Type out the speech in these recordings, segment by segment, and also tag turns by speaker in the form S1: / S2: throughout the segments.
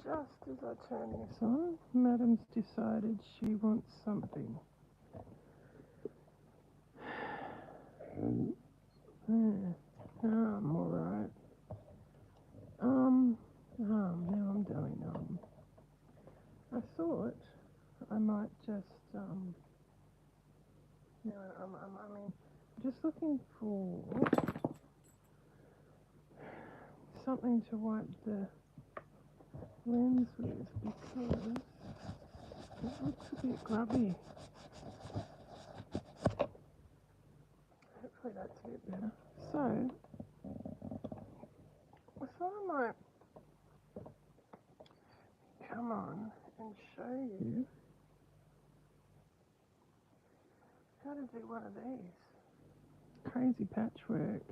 S1: just as I turn this on, Madam's decided she wants something. Yeah. I'm alright. Now I'm doing, I thought I might just, I mean, just looking for something to wipe the lens with because it looks a bit grubby. Hopefully that's a bit better. So, I thought I might come on and show you how to do one of these. Crazy patchwork.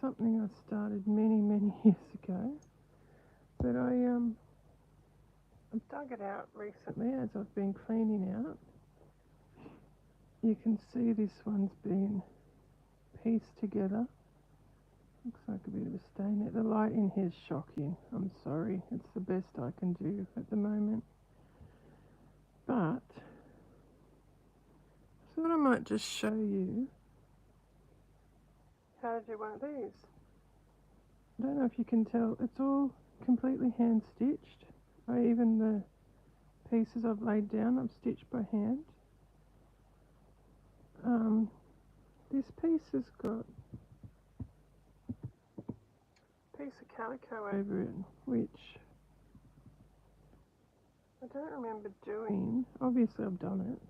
S1: Something I started many years ago, but I've dug it out recently as I've been cleaning out. You can see this one's been pieced together. Looks like a bit of a stain there. The light in here's shocking. I'm sorry, it's the best I can do at the moment. But I thought I might just show you how to do one of these. I don't know if you can tell, it's all completely hand stitched. Even the pieces I've laid down, I've stitched by hand. This piece has got a piece of calico over it, which I don't remember doing. Obviously I've done it.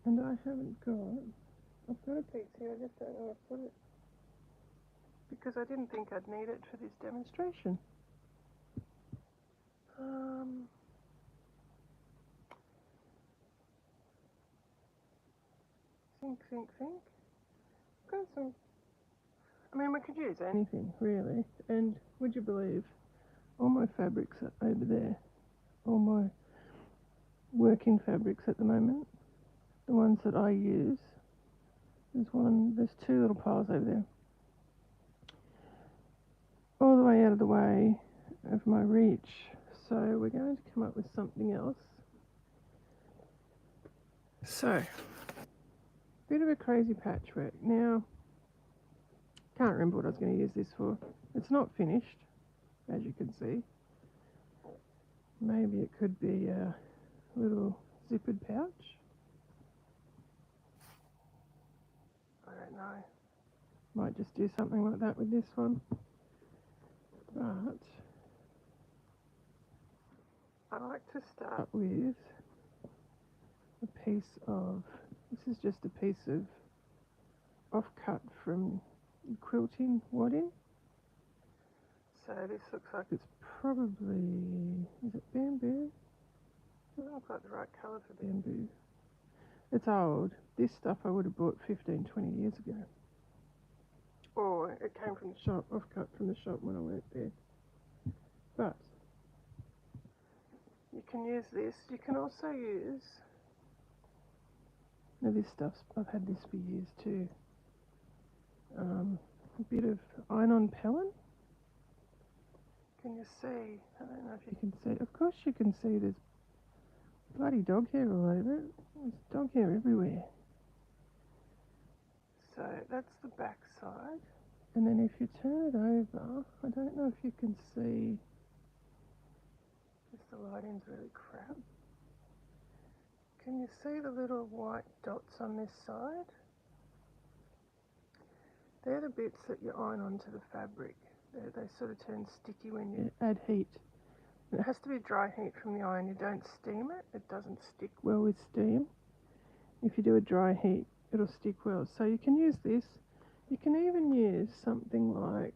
S1: And I haven't got, I've got a piece here, I just don't know where to put it. Because I didn't think I'd need it for this demonstration. Think. Got some, I mean, we could use anything, really. And would you believe, all my fabrics are over there. All my working fabrics at the moment. The ones that I use. There's two little piles over there. All the way out of the way of my reach. So we're going to come up with something else. So, bit of a crazy patchwork. Now, can't remember what I was going to use this for. It's not finished, as you can see. Maybe it could be a little zippered pouch. I don't know. Might just do something like that with this one. But I like to start with a piece of, this is just a piece of offcut from quilting wadding. So this looks like it's probably, is it bamboo? It doesn't look like the right colour for bamboo. It's old. This stuff I would have bought 15, 20 years ago. Or it came from the shop, offcut from the shop when I went there. But you can use this. You can also use, now this stuff's, I've had this for years too. A bit of iron-on pellet. Can you see? I don't know if you can see. Of course you can see there's bloody dog hair all over it. There's dog hair everywhere. So that's the back side. And then if you turn it over, I don't know if you can see, because the lighting's really crap. Can you see the little white dots on this side? They're the bits that you iron onto the fabric. They sort of turn sticky when you add heat. It has to be dry heat from the iron. You don't steam it. It doesn't stick well with steam. If you do a dry heat, it'll stick well. So you can use this. You can even use something like,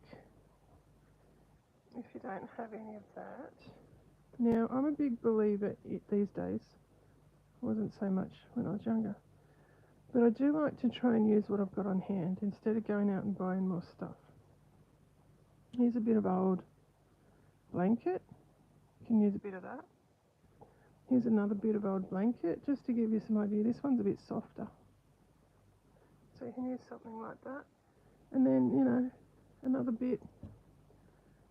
S1: if you don't have any of that. Now, I'm a big believer these days. I wasn't so much when I was younger. But I do like to try and use what I've got on hand instead of going out and buying more stuff. Here's a bit of old blanket. You can use a bit of that. Here's another bit of old blanket, just to give you some idea. This one's a bit softer. So you can use something like that. And then, you know, another bit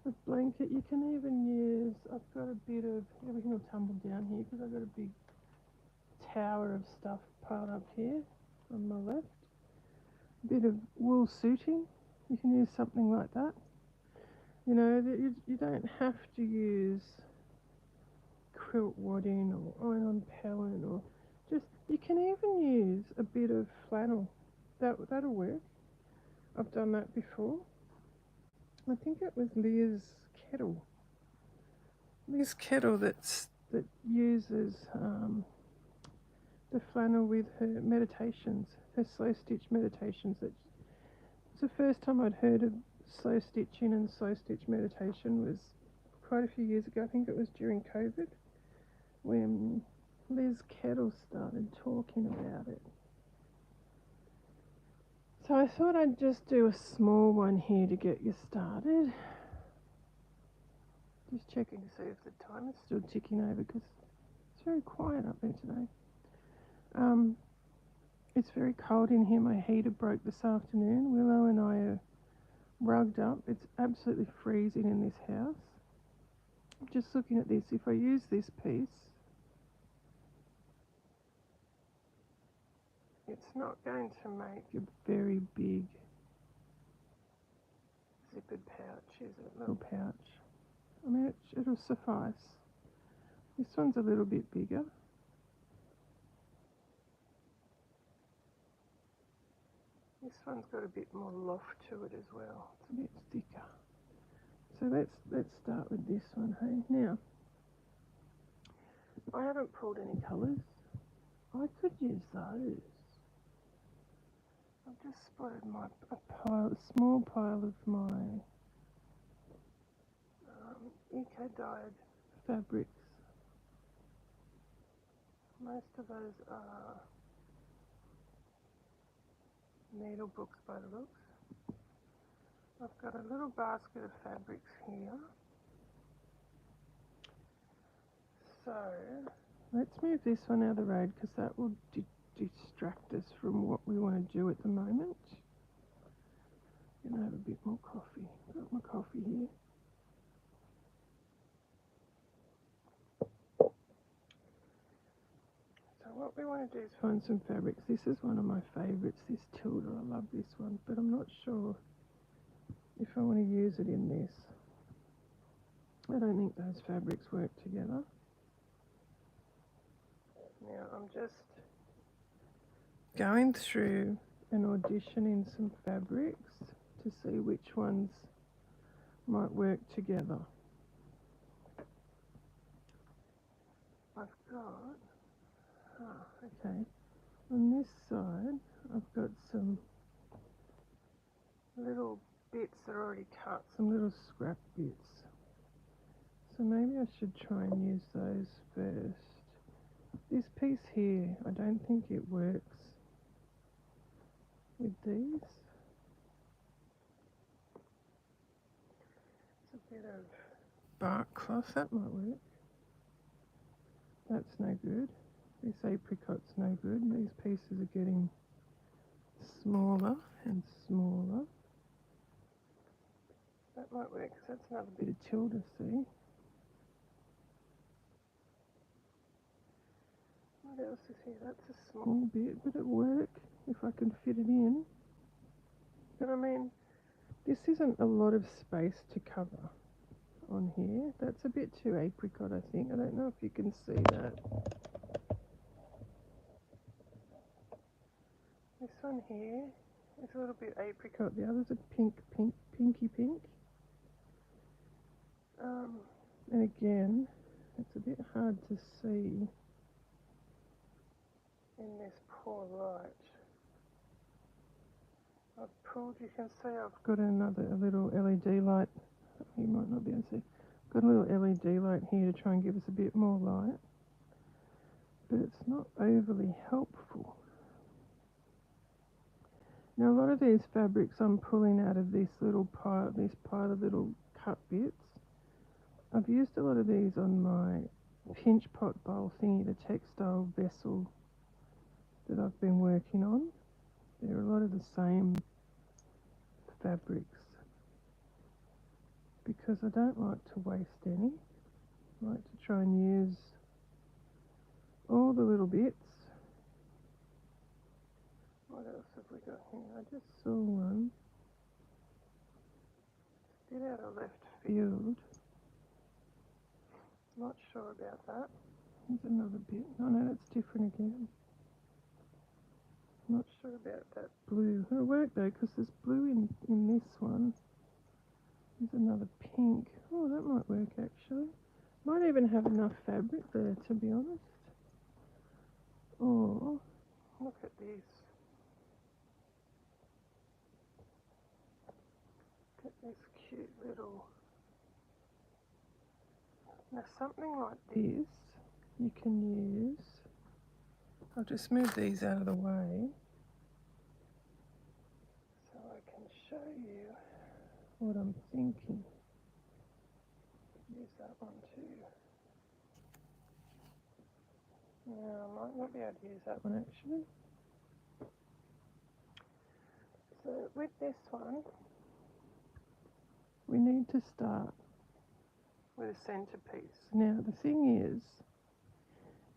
S1: a blanket. You can even use, I've got a bit of, everything will tumble down here because I've got a big tower of stuff piled up here on my left. A bit of wool suiting. You can use something like that. You know, you don't have to use quilt wadding or iron-on pellin, or just, you can even use a bit of flannel. That'll work. I've done that before. I think it was Liz Kettle that uses the flannel with her meditations, her slow stitch meditations. It's the first time I'd heard of slow stitching, and slow stitch meditation was quite a few years ago. I think it was during COVID when Liz Kettle started talking about it. So I thought I'd just do a small one here to get you started. Just checking to see if the time is still ticking over because it's very quiet up there today. It's very cold in here. My heater broke this afternoon. Willow and I are rugged up. It's absolutely freezing in this house. Just looking at this, if I use this piece, it's not going to make a very big zippered pouch, is it? Little pouch. I mean, it'll suffice. This one's a little bit bigger. This one's got a bit more loft to it as well. It's a bit thicker. So let's start with this one, hey? Now, I haven't pulled any colours. I could use those. I've just spotted a small pile of my eco-dyed fabrics. Most of those are needle books by the looks. I've got a little basket of fabrics here. So let's move this one out of the road because that will distract us from what we want to do at the moment. I'm going to have a bit more coffee. Got my coffee here. So what we want to do is find some fabrics. This is one of my favourites, this Tilda. I love this one, but I'm not sure if I want to use it in this. I don't think those fabrics work together. Now I'm just going through and auditioning some fabrics to see which ones might work together. I've got, okay, on this side I've got some little bits that are already cut, some little scrap bits. So maybe I should try and use those first. This piece here, I don't think it works with these. It's a bit of bark cloth, that might work. That's no good. This apricot's no good. These pieces are getting smaller and smaller. That might work because that's another bit of Tilda, see? What else is here? That's a small bit, but it'll work if I can fit it in. But I mean, this isn't a lot of space to cover on here. That's a bit too apricot, I think. I don't know if you can see that. This one here is a little bit apricot. The others are pinky pink. And again, it's a bit hard to see in this poor light. I've pulled, you can see I've got a little LED light. You might not be able to see. Got a little LED light here to try and give us a bit more light, but it's not overly helpful. Now a lot of these fabrics I'm pulling out of this pile of little cut bits. I've used a lot of these on my pinch pot bowl thingy, the textile vessel that I've been working on. They're a lot of the same fabrics. because I don't like to waste any. I like to try and use all the little bits. What else have we got here? I just saw one. Bit out of left field. Not sure about that. Here's another bit. Oh no, that's different again. Not sure about that blue. It'll work though, because there's blue in this one. There's another pink. Oh, that might work actually. Might even have enough fabric there, to be honest. Or, look at this. Look at this cute little... Now something like this you can use. I'll just move these out of the way so I can show you what I'm thinking. Use that one too. No, I might not be able to use that one actually. So with this one, we need to start with a centerpiece. Now the thing is,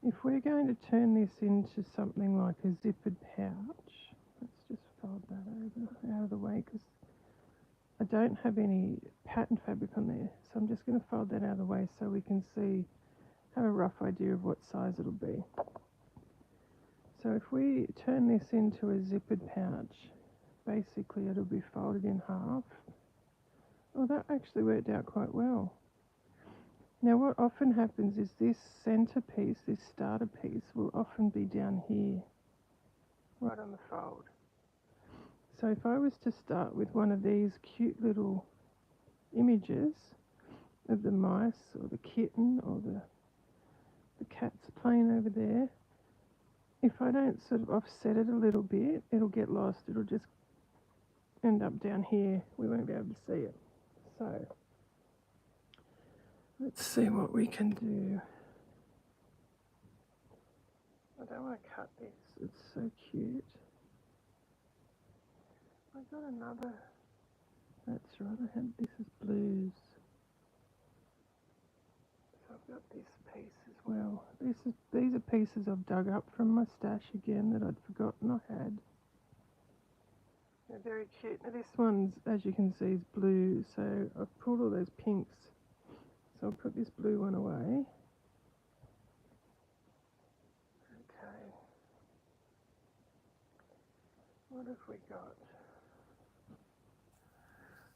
S1: if we're going to turn this into something like a zippered pouch, let's just fold that over out of the way because I don't have any pattern fabric on there. So I'm just going to fold that out of the way so we can see, have a rough idea of what size it'll be. So if we turn this into a zippered pouch, basically it'll be folded in half. Oh, that actually worked out quite well. Now what often happens is this centre piece, this starter piece, will often be down here, right on the fold. So if I was to start with one of these cute little images of the mice or the kitten or the cat's playing over there, if I don't sort of offset it a little bit, it'll get lost. It'll just end up down here. We won't be able to see it. So let's see what we can do. I don't want to cut this. It's so cute. I got another. That's right. I had this as blues. So I've got this piece as well. These are pieces I've dug up from my stash again that I'd forgotten I had. They're very cute. Now this one's, as you can see, is blue. So I've pulled all those pinks. So I'll put this blue one away. Okay. What have we got?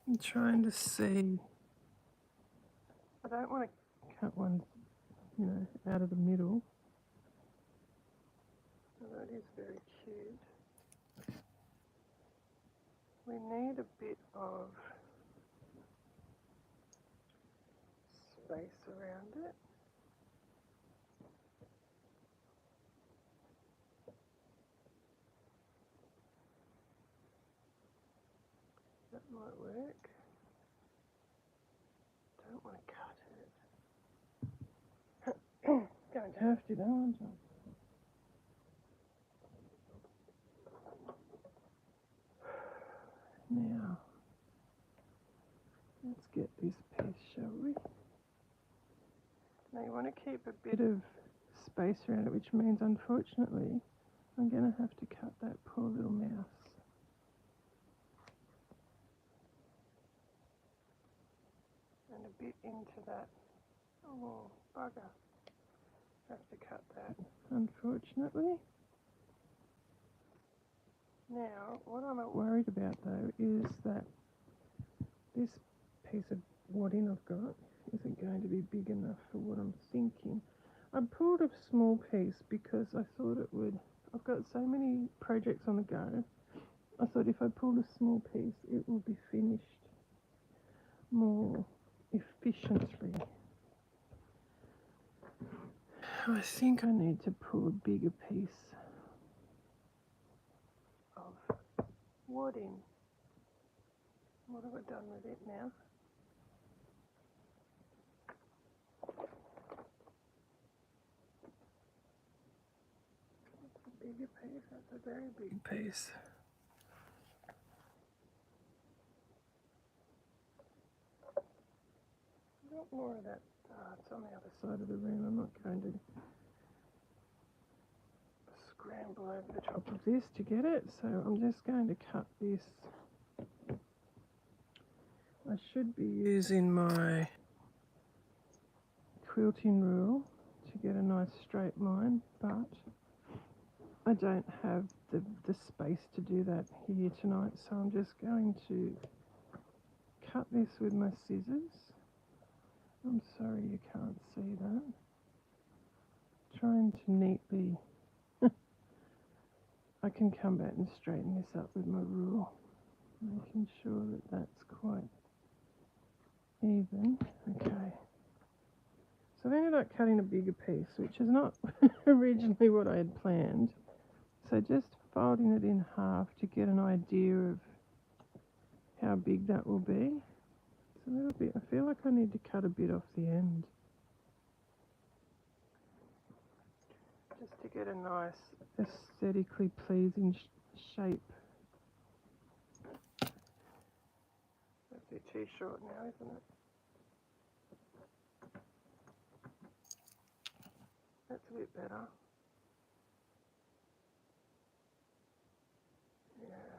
S1: I'm trying to see. I don't want to cut one, you know, out of the middle. Although it is very cute. We need a bit of space around it. That might work. Don't want to cut it. Going to have to, don't I? Now, let's get this piece, shall we? Now you want to keep a bit of space around it, which means, unfortunately, I'm going to have to cut that poor little mouse. And a bit into that. Oh, bugger. Have to cut that, unfortunately. Now, what I'm worried about though is that this piece of wadding I've got isn't going to be big enough for what I'm thinking. I pulled a small piece because I thought it would. I've got so many projects on the go. I thought if I pulled a small piece, it will be finished more efficiently. I think I need to pull a bigger piece of wadding. What have I done with it now? That's a bigger piece. That's a very big piece. more of that. It's on the other side of the room. I'm not going to scramble over the top of this to get it, so I'm just going to cut this. I should be using my quilting rule to get a nice straight line, but I don't have the space to do that here tonight, so I'm just going to cut this with my scissors. I'm sorry you can't see that. Trying to neatly, I can come back and straighten this up with my rule, making sure that that's quite even. Okay. So I ended up cutting a bigger piece, which is not originally what I had planned. So just folding it in half to get an idea of how big that will be. It's a little bit, I feel like I need to cut a bit off the end. Just to get a nice aesthetically pleasing shape. That's a bit too short now, isn't it? That's a bit better. Yeah.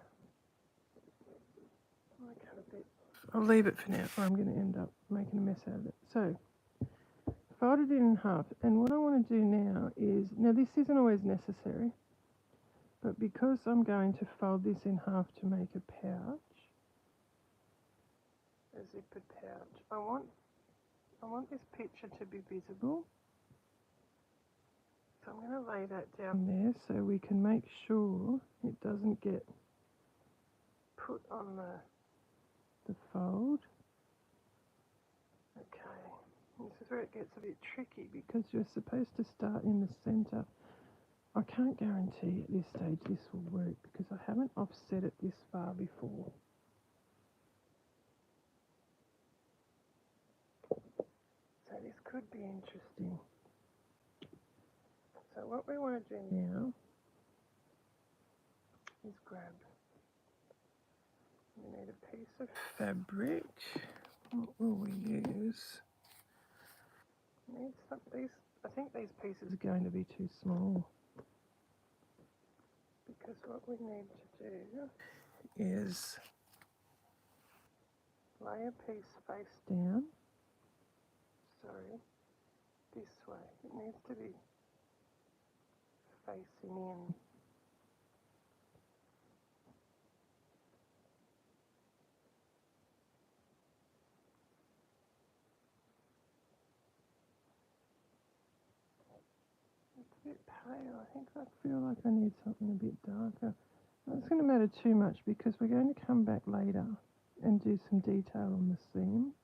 S1: I cut a bit. I'll leave it for now, or I'm going to end up making a mess out of it. So, fold it in half, and what I want to do now is, now this isn't always necessary, but because I'm going to fold this in half to make a pouch, a zippered pouch, I want this picture to be visible. So I'm going to lay that down there so we can make sure it doesn't get put on the fold. Okay, this is where it gets a bit tricky because you're supposed to start in the centre. I can't guarantee at this stage this will work because I haven't offset it this far before. So this could be interesting. So what we want to do now is grab, we need a piece of fabric. What will we use? Need some, I think these pieces are going to be too small, because what we need to do is lay a piece face down, this way. It needs to be facing in. It's a bit pale. I think I feel like I need something a bit darker. It's going to matter too much because we're going to come back later and do some detail on the seam,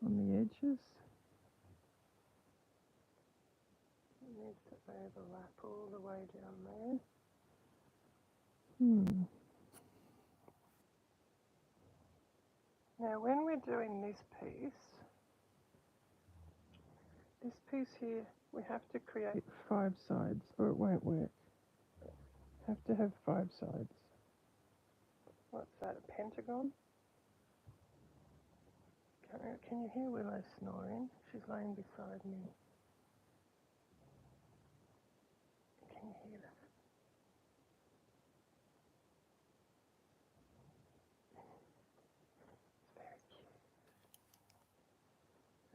S1: on the edges. It needs to overlap all the way down there. Now when we're doing this piece here, we have to create 5 sides or it won't work. Have to have 5 sides. What's that, a pentagon? Can you hear Willow snoring? She's laying beside me. Can you hear that? It's very cute.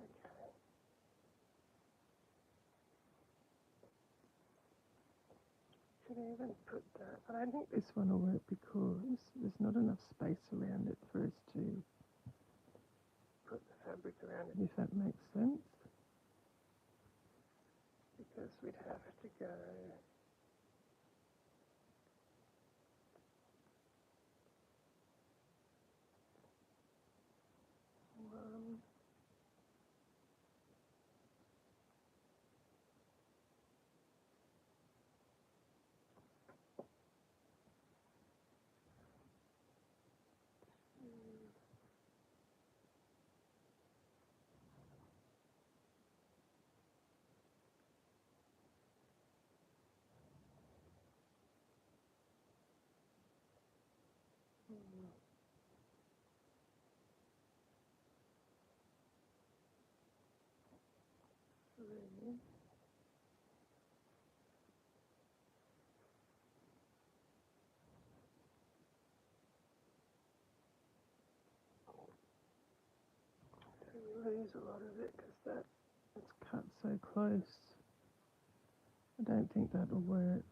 S1: Okay. Could I even put that? I don't think this one will work because there's not enough space around it for us to put the fabric around it, if that makes sense. Because we'd have to go one, green. So you lose a lot of it because it's cut so close. I don't think that'll work.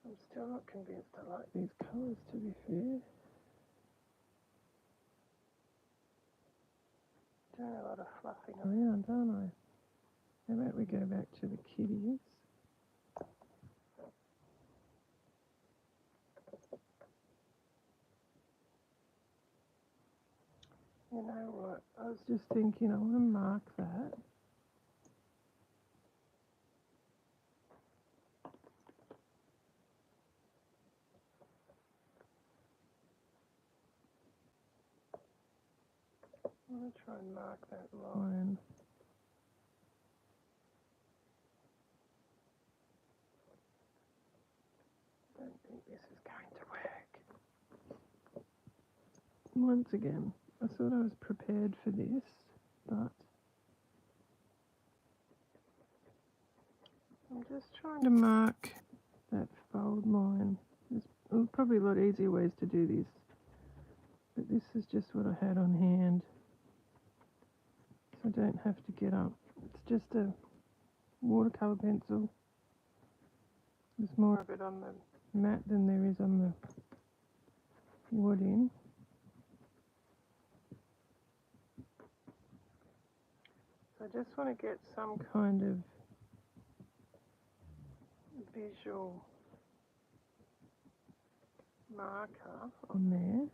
S1: I'm still not convinced I like these colours, to be fair. Doing a lot of fluffing around, aren't I? How about we go back to the kitties? You know what? I was just thinking I want to mark that. I want to try and mark that line. I don't think this is going to work. Once again, I thought I was prepared for this, but I'm just trying to mark that fold line. There's probably a lot easier ways to do this, but this is just what I had on hand, so I don't have to get up. It's just a watercolour pencil. There's more of it on the mat than there is on the wood-in. So I just want to get some kind of visual marker on there.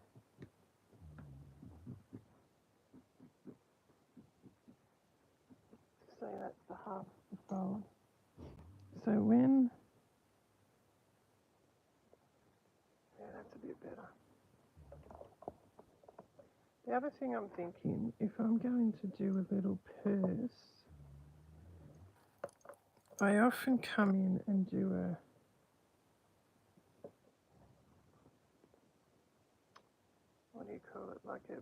S1: Say that's the half of the fold. So when, yeah, that's a bit better. The other thing I'm thinking, if I'm going to do a little purse, I often come in and do what do you call it, like a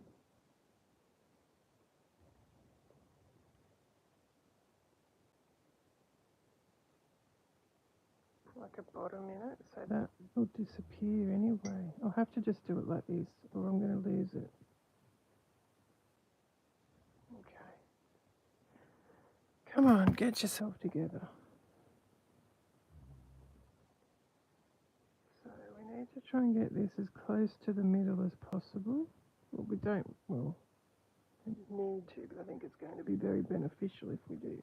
S1: bottom in it, so that will disappear anyway. I'll have to just do it like this, or I'm going to lose it. Okay. Come on, get yourself together. So we need to try and get this as close to the middle as possible. Well, we don't need to, but I think it's going to be very beneficial if we do.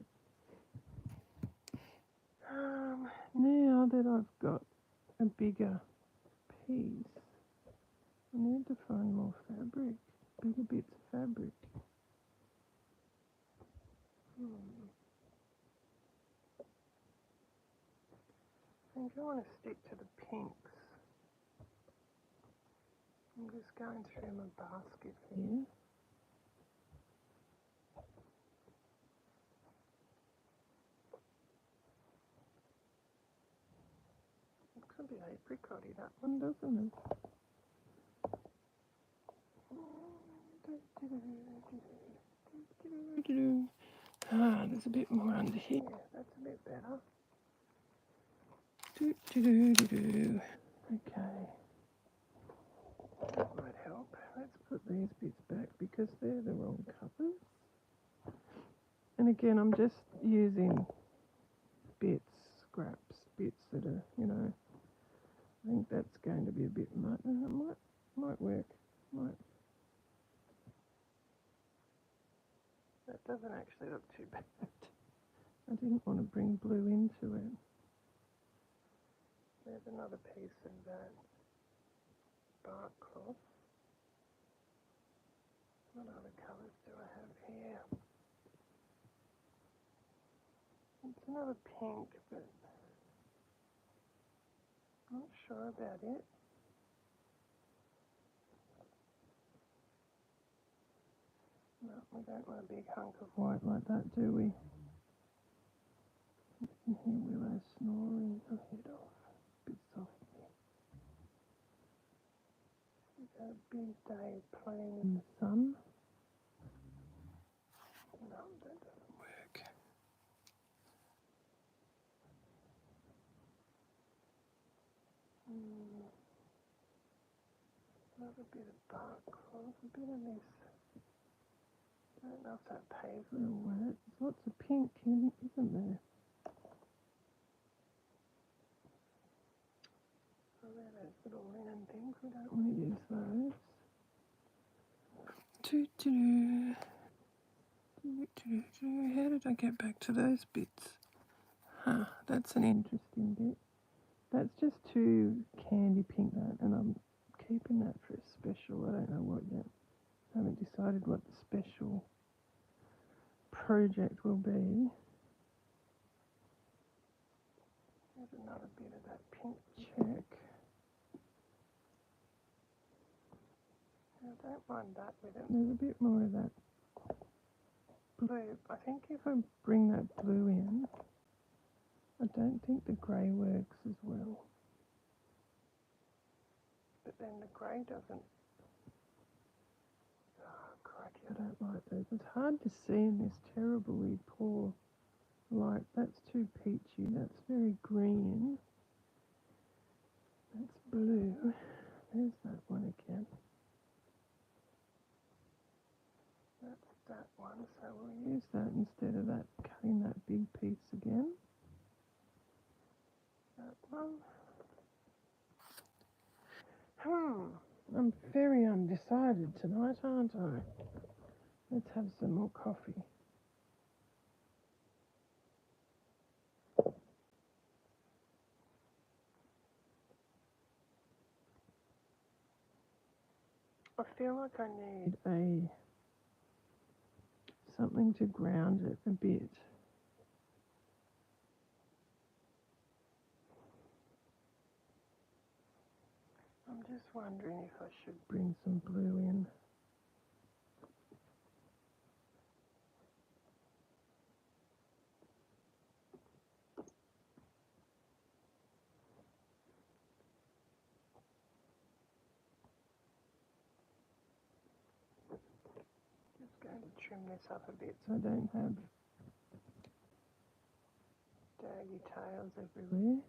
S1: Now that I've got a bigger piece, I need to find more fabric, bigger bits of fabric. I think I want to stick to the pinks. I'm just going through my basket here. Looks a bit apricot-y, that one, doesn't it? There's a bit more under here. That's a bit better. Okay. That might help. Let's put these bits back because they're the wrong colours. And again, I'm just using bits, scraps, bits that are, I think that's going to be a bit much. It might work. That doesn't actually look too bad. I didn't want to bring blue into it. There's another piece of that bark cloth. What other colours do I have here? It's another pink, but I'm not sure about it. No, we don't want a big hunk of white like that, do we? You can hear Willow snoring her head off. A bit softly. We've had a big day playing in the sun. a bit of bark cloth, a bit of this. I don't know if that paves it or what. There's lots of pink, isn't there? Oh, there are those little linen things. We don't want to use those. How did I get back to those bits? Huh, that's an interesting bit. That's just too candy pink, that, and I'm keeping that for a special. I don't know what yet. I haven't decided what the special project will be. There's another bit of that pink check. I don't mind that with it. There's a bit more of that blue. I think if I bring that blue in, I don't think the grey works as well. But then the grey doesn't. Oh, crikey, I don't like those. It's hard to see in this terribly poor light. That's too peachy. That's very green. That's blue. There's that one again. That's that one. So we'll use that instead of that, cutting that big piece again. That one. I'm very undecided tonight, aren't I? Let's have some more coffee. I feel like I need something to ground it a bit. I'm just wondering if I should bring some blue in. Just going to trim this up a bit so I don't have daggy tails everywhere.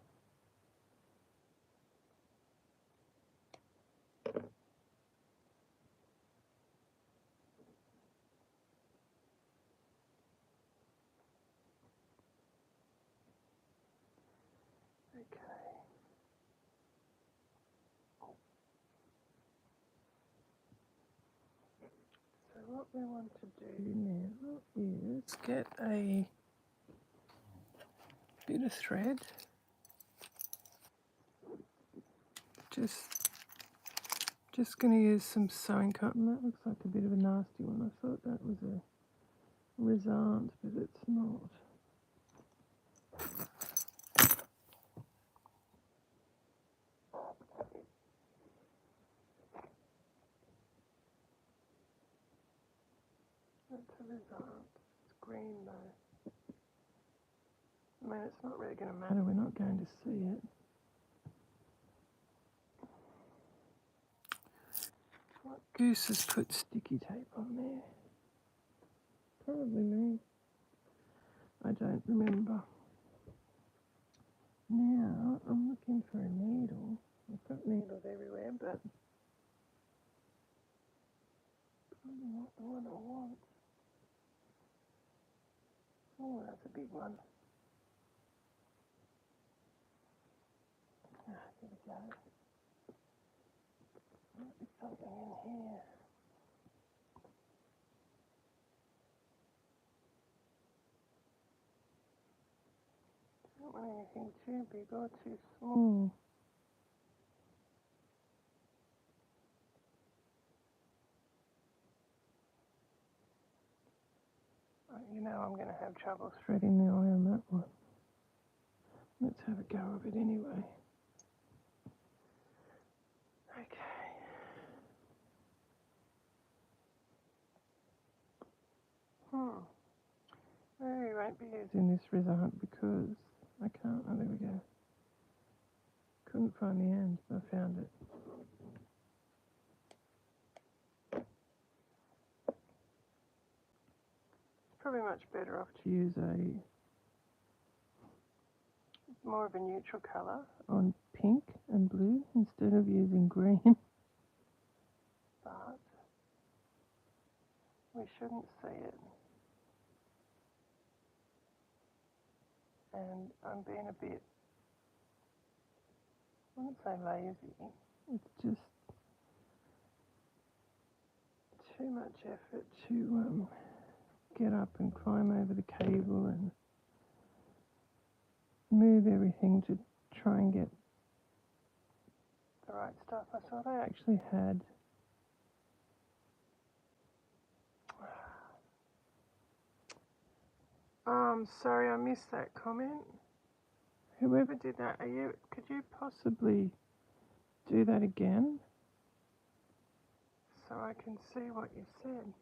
S1: Okay. So what we want to do now is get a bit of thread. Just going to use some sewing cotton. That looks like a bit of a nasty one. I thought that was a result, but it's not. That's a result. It's green though. I mean, it's not really going to matter. We're not going to see it. What goose has put sticky tape on there? Probably me. I don't remember. Now, I'm looking for a needle. I've got needles everywhere, but probably not the one I want. Oh, that's a big one. Ah, there we go. Might be something in here. Don't want anything too big or too small. You know I'm going to have trouble threading the eye on that one. Let's have a go of it anyway. Okay. Maybe we won't be using this result because I can't. Oh, there we go. Couldn't find the end, but I found it. Probably much better off to use more of a neutral colour on pink and blue instead of using green. We shouldn't see it. And I'm being a bit, I wouldn't say lazy. It's just too much effort to get up and climb over the cable and move everything to try and get the right stuff. I thought I actually had sorry, I missed that comment. Whoever did that, could you possibly do that again so I can see what you said?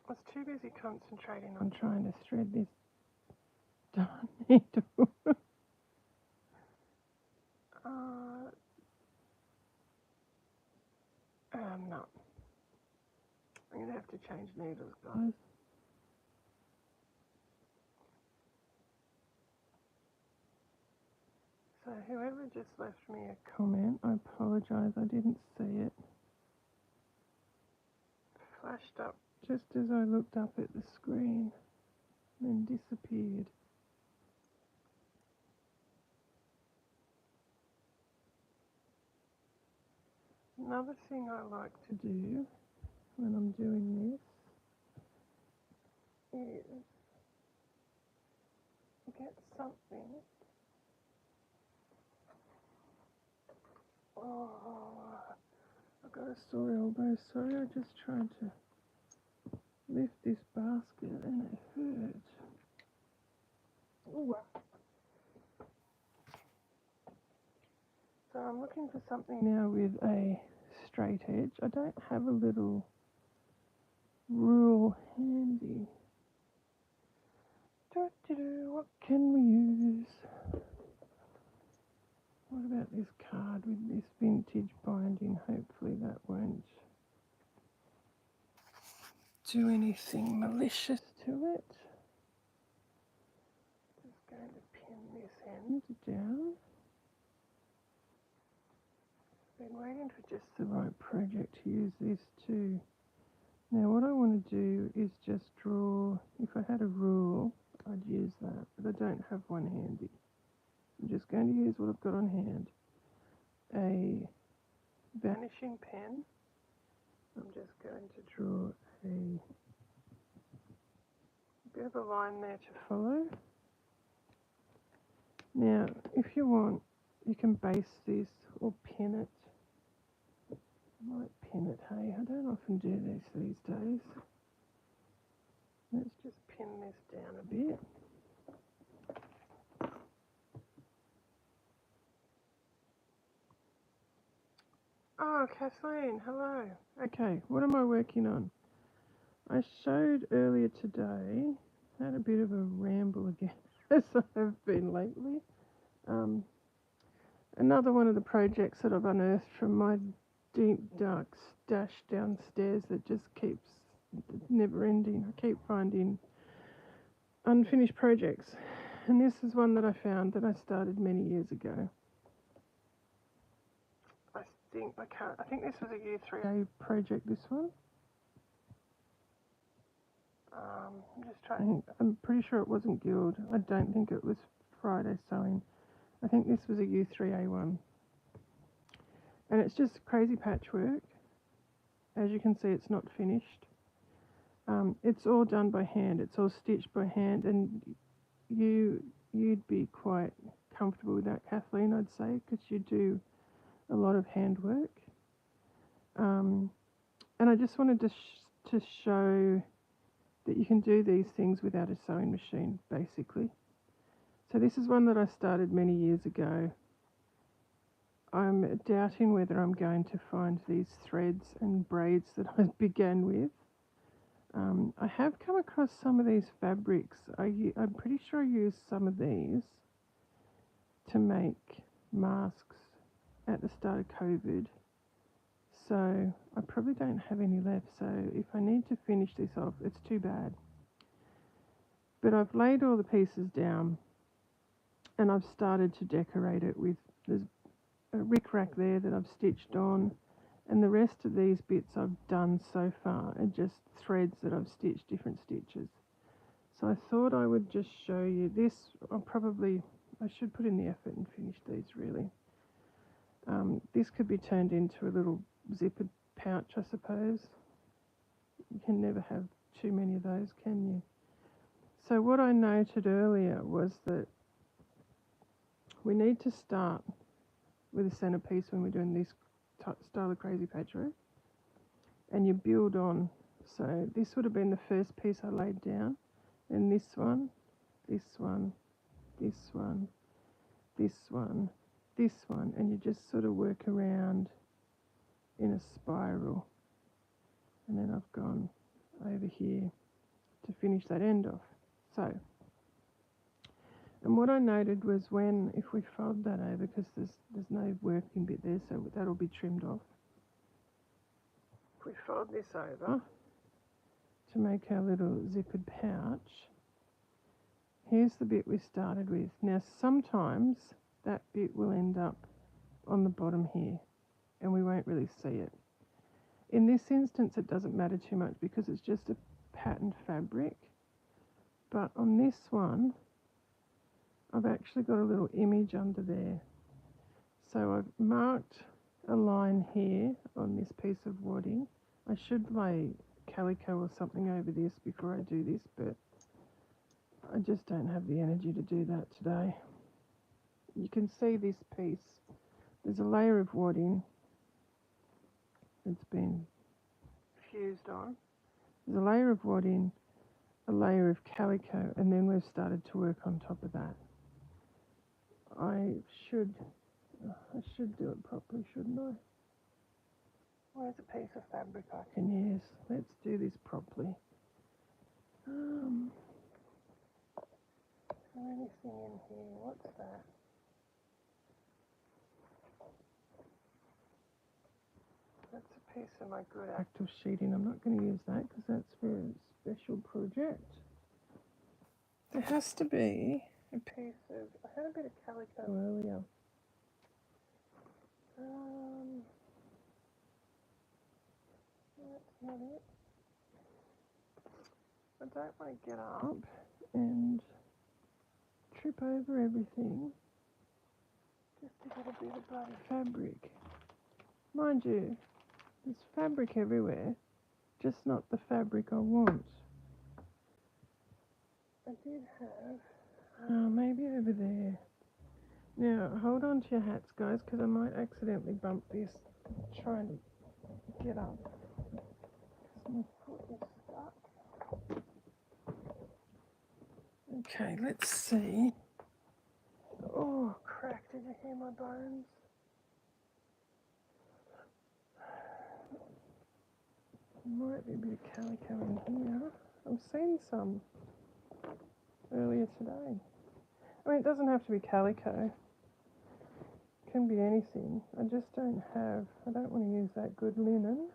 S1: I was too busy concentrating on trying to thread this darn needle. No. I'm going to have to change needles, guys. So whoever just left me a comment, I apologise, I didn't see it. Flashed up just as I looked up at the screen and then disappeared. Another thing I like to do when I'm doing this is get something. Oh, I've got a sore elbow. Sorry, I just tried to lift this basket and it hurt. Ooh. So I'm looking for something now with a straight edge. I don't have a little rule handy. What can we use? What about this card with this vintage binding? Hopefully that won't do anything malicious to it. Just going to pin this end down. Been waiting for just the right project to use this too. Now what I want to do is just draw, if I had a rule, I'd use that, but I don't have one handy. I'm just going to use what I've got on hand. A vanishing pen. I'm just going to draw a bit of a line there to follow. Now, if you want, you can base this or pin it. I might pin it, hey, I don't often do this these days. Let's just pin this down a bit. Oh, Kathleen, hello. Okay, what am I working on? I showed earlier today, had a bit of a ramble again, as I have been lately. Another one of the projects that I've unearthed from my deep dark stash downstairs that just keeps never ending. I keep finding unfinished projects, and this is one that I found that I started many years ago. I think this was a Year 3A project, this one. I'm just trying. I'm pretty sure it wasn't Guild. I don't think it was Friday Sewing. I think this was a Year 3A one. And it's just crazy patchwork. As you can see, it's not finished. It's all done by hand. It's all stitched by hand, and you'd be quite comfortable with that, Kathleen, I'd say, because you do a lot of handwork. And I just wanted to show that you can do these things without a sewing machine, basically. So this is one that I started many years ago. I'm doubting whether I'm going to find these threads and braids that I began with. I have come across some of these fabrics. I'm pretty sure I used some of these to make masks at the start of COVID. So I probably don't have any left. So if I need to finish this off, it's too bad. But I've laid all the pieces down and I've started to decorate it with, there's a rickrack there that I've stitched on, And the rest of these bits I've done so far are just threads that I've stitched different stitches. So I thought I would just show you this. I should put in the effort and finish these really. This could be turned into a little zippered pouch, I suppose. You can never have too many of those, can you? So what I noted earlier was that we need to start with a centerpiece when we're doing this style of crazy patchwork, and you build on. So this would have been the first piece I laid down, and this one, this one, this one, this one, this one, and you just sort of work around in a spiral. And then I've gone over here to finish that end off. So, and what I noted was if we fold that over, because there's no working bit there, so that'll be trimmed off. If we fold this over to make our little zippered pouch, here's the bit we started with. Now sometimes that bit will end up on the bottom here and we won't really see it. In this instance it doesn't matter too much because it's just a patterned fabric, but on this one I've actually got a little image under there. So I've marked a line here on this piece of wadding. I should lay calico or something over this before I do this, but I just don't have the energy to do that today. You can see this piece. There's a layer of wadding that's been fused on. There's a layer of wadding, a layer of calico, and then we've started to work on top of that. I should do it properly, shouldn't I? Where's a piece of fabric I can use? Let's do this properly. Anything in here? What's that? That's a piece of my good active sheeting. I'm not going to use that because that's for a special project. There has to be a piece of... I had a bit of calico earlier. That's not it. I don't want to get up and trip over everything just to get a bit of bloody fabric. Mind you, there's fabric everywhere, just not the fabric I want. I did have, maybe over there. Now, hold on to your hats, guys, because I might accidentally bump this trying to get up. My foot is stuck. Okay, let's see. Oh, crack, did you hear my bones? Might be a bit of calico in here. I've seen some earlier today. I mean, it doesn't have to be calico. It can be anything. I don't want to use that good linen.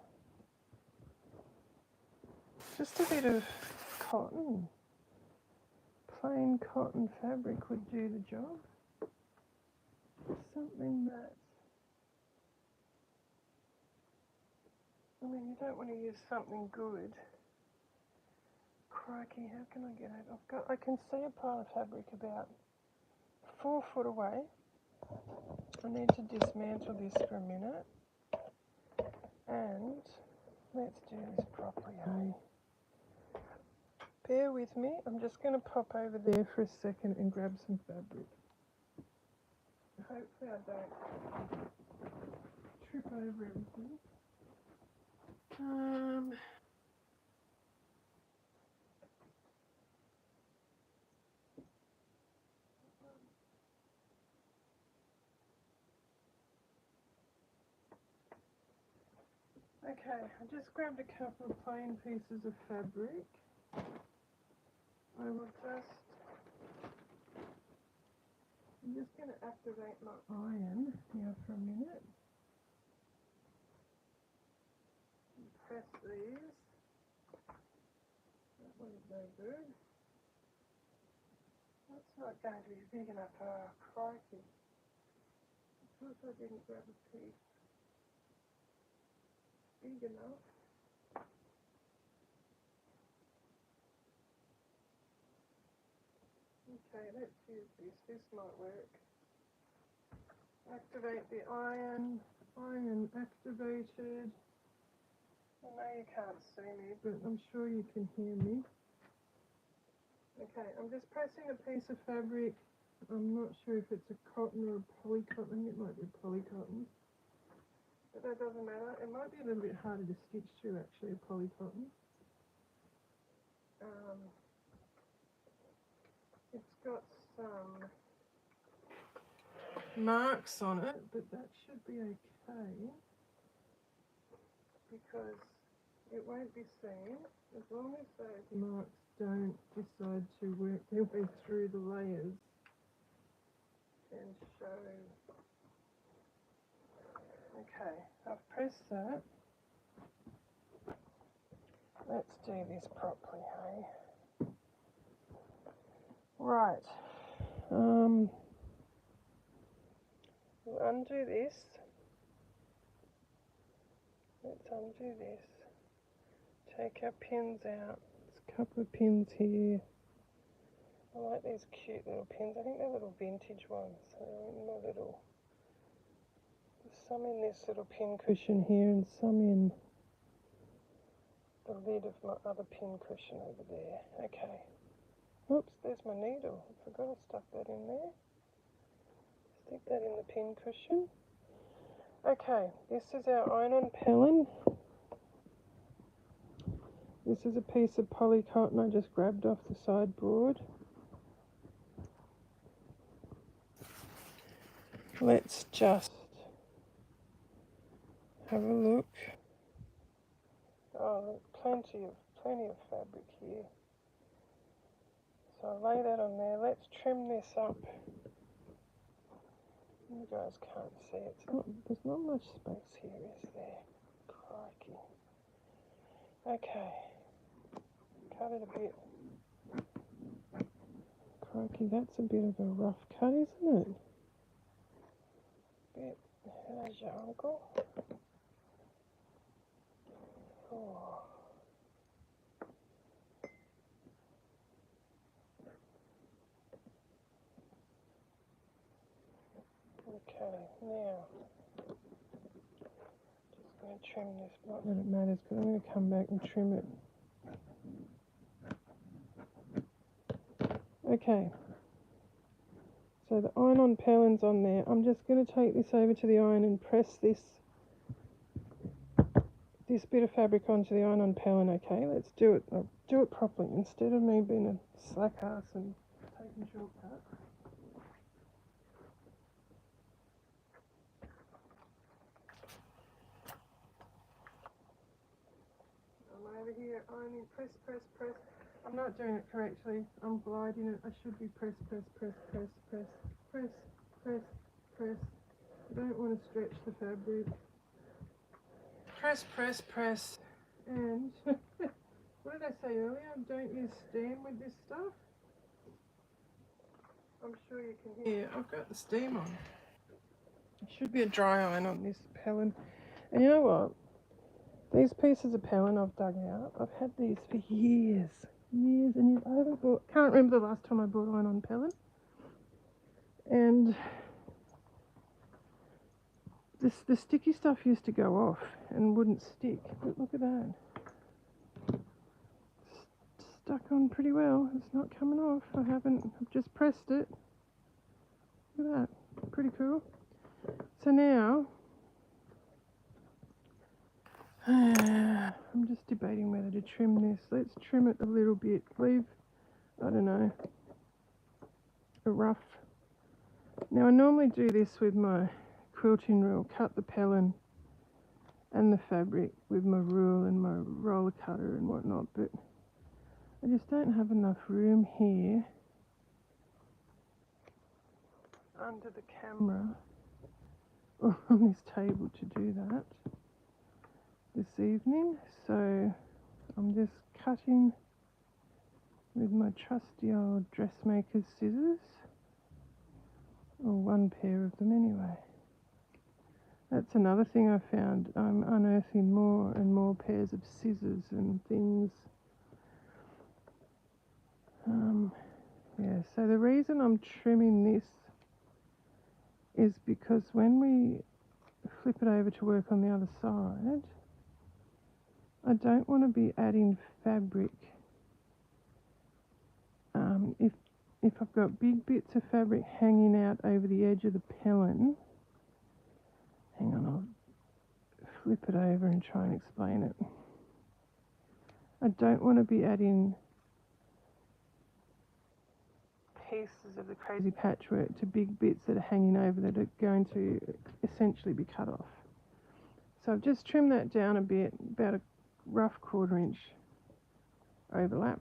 S1: Just a bit of cotton. Plain cotton fabric would do the job. Something that... I mean, you don't want to use something good. Crikey, how can I get it? I can see a pile of fabric about 4 foot away. I need to dismantle this for a minute. And let's do this properly, hey? Bear with me. I'm just going to pop over there for a second and grab some fabric. Hopefully I don't trip over everything. Okay, I just grabbed a couple of plain pieces of fabric. I'm just going to activate my iron here for a minute. And press these. That one's no good. That's not going to be big enough. Oh, crikey. I thought I didn't grab a piece. big enough. Okay, let's use this. This might work. Activate the iron. Iron activated. I know you can't see me, but I'm sure you can hear me. Okay, I'm just pressing a piece of fabric. I'm not sure if it's a cotton or a polycotton. I think it might be polycotton. But that doesn't matter. It might be a little bit harder to stitch through, actually, a polycotton. It's got some marks on it, but that should be okay because it won't be seen as long as those marks don't decide to work their way through the layers and show. Okay, I've pressed that. Let's do this properly, hey? Right. We'll undo this. Let's undo this. Take our pins out. There's a couple of pins here. I like these cute little pins. I think they're little vintage ones. They're in my little. There's some in this little pin cushion here and some in the lid of my other pin cushion over there. Okay. Oops, there's my needle. I forgot I stuck that in there. Stick that in the pin cushion. Okay, this is our iron-on pellin. This is a piece of polycotton I just grabbed off the sideboard. Let's just have a look. Oh, look, plenty of fabric here. So I'll lay that on there. Let's trim this up. You guys can't see it. There's not much space here, is there? Crikey. Okay. Cut it a bit. Crikey, that's a bit of a rough cut, isn't it? Bit. How's your uncle? Oh. Okay, now just going to trim this. Not that it matters, but I'm going to come back and trim it. Okay, so the iron-on pellin's on there. I'm just going to take this over to the iron and press this bit of fabric onto the iron-on pellin. Okay, let's do it. I'll do it properly instead of me being a slack ass and taking shortcuts. I'm over here ironing, press, press, press. I'm not doing it correctly. I'm gliding it. I should be press, press, press, press, press, press, press, press. I don't want to stretch the fabric. Press, press, press. And what did I say earlier? Don't use steam with this stuff. I'm sure you can hear. I've got the steam on. There should be a dry iron on this pellin. And you know what? These pieces of pellin I've dug out, I've had these for years. Years and years. I haven't bought, can't remember the last time I bought iron-on pellin. And the sticky stuff used to go off and wouldn't stick. But look at that. Stuck on pretty well. It's not coming off. I've just pressed it. Look at that. Pretty cool. So now, I'm just debating whether to trim this. Let's trim it a little bit. Leave, I don't know, a rough. Now I normally do this with my quilting rule. Cut the pellin and the fabric with my rule and my roller cutter and whatnot. But I just don't have enough room here under the camera or on this table to do that this evening, so I'm just cutting with my trusty old dressmaker's scissors, or one pair of them anyway. That's another thing I found. I'm unearthing more and more pairs of scissors and things. Yeah, so the reason I'm trimming this is because when we flip it over to work on the other side, I don't want to be adding fabric. If I've got big bits of fabric hanging out over the edge of the pellin, hang on, I'll flip it over and try and explain it. I don't want to be adding pieces of the crazy patchwork to big bits that are hanging over that are going to essentially be cut off. So I've just trimmed that down a bit, about a rough 1/4 inch overlap.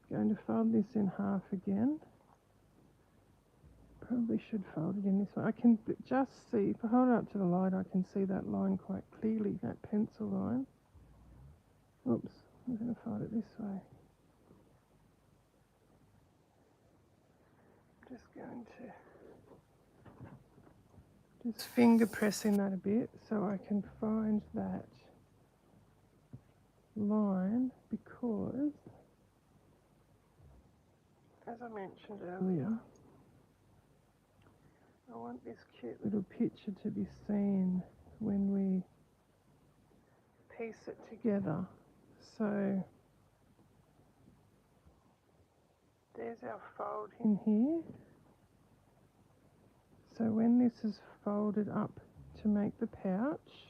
S1: Going to fold this in half again. Probably should fold it in this way. I can just see, if I hold it up to the light, I can see that line quite clearly, that pencil line. Oops, I'm going to fold it this way. Just going to just finger pressing that a bit so I can find that line, because as I mentioned earlier, I want this cute little picture to be seen when we piece it together. So there's our fold in here. So when this is folded up to make the pouch,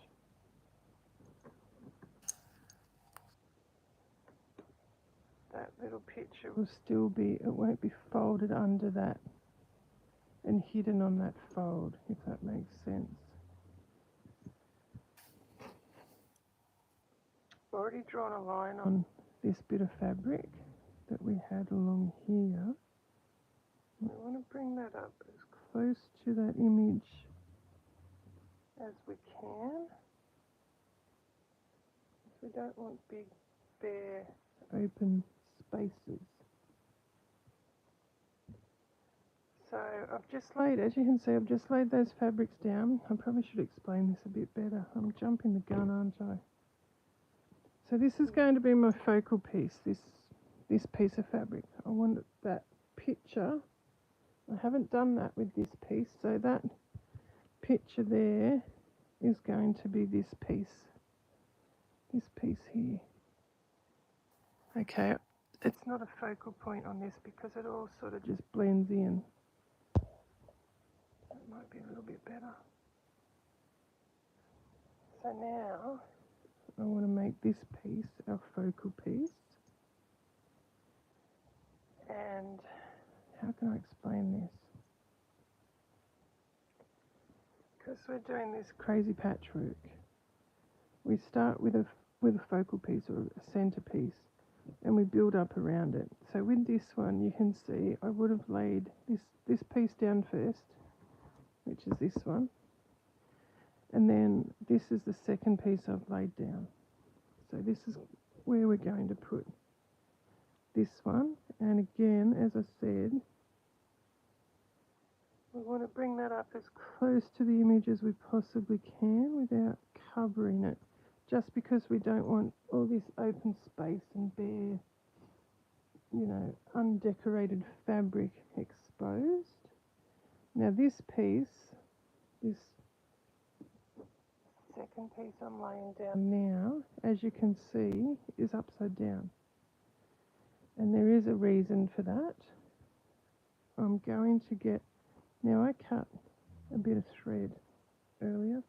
S1: that little picture will still be, it won't be folded under that and hidden on that fold, if that makes sense. I've already drawn a line on this bit of fabric that we had along here. We want to bring that up as close to that image as we can. We don't want big, bare, open spaces. So I've just laid, as you can see, I've just laid those fabrics down. I probably should explain this a bit better. I'm jumping the gun, aren't I? So this is going to be my focal piece, this piece of fabric. I want that picture. I haven't done that with this piece, so that picture there is going to be this piece here. Okay, it's not a focal point on this because it all sort of just blends in. That might be a little bit better. So now I want to make this piece our focal piece. And how can I explain this? Because we're doing this crazy patchwork, we start with a focal piece or a centre piece, and we build up around it. So with this one, you can see I would have laid this piece down first, which is this one, and then this is the second piece I've laid down. So this is where we're going to put this one, and again, as I said, we want to bring that up as close to the image as we possibly can without covering it, just because we don't want all this open space and bare, undecorated fabric exposed. Now this piece, this second piece I'm laying down now, as you can see, is upside down. And there is a reason for that. I'm going to get, now I cut a bit of thread earlier.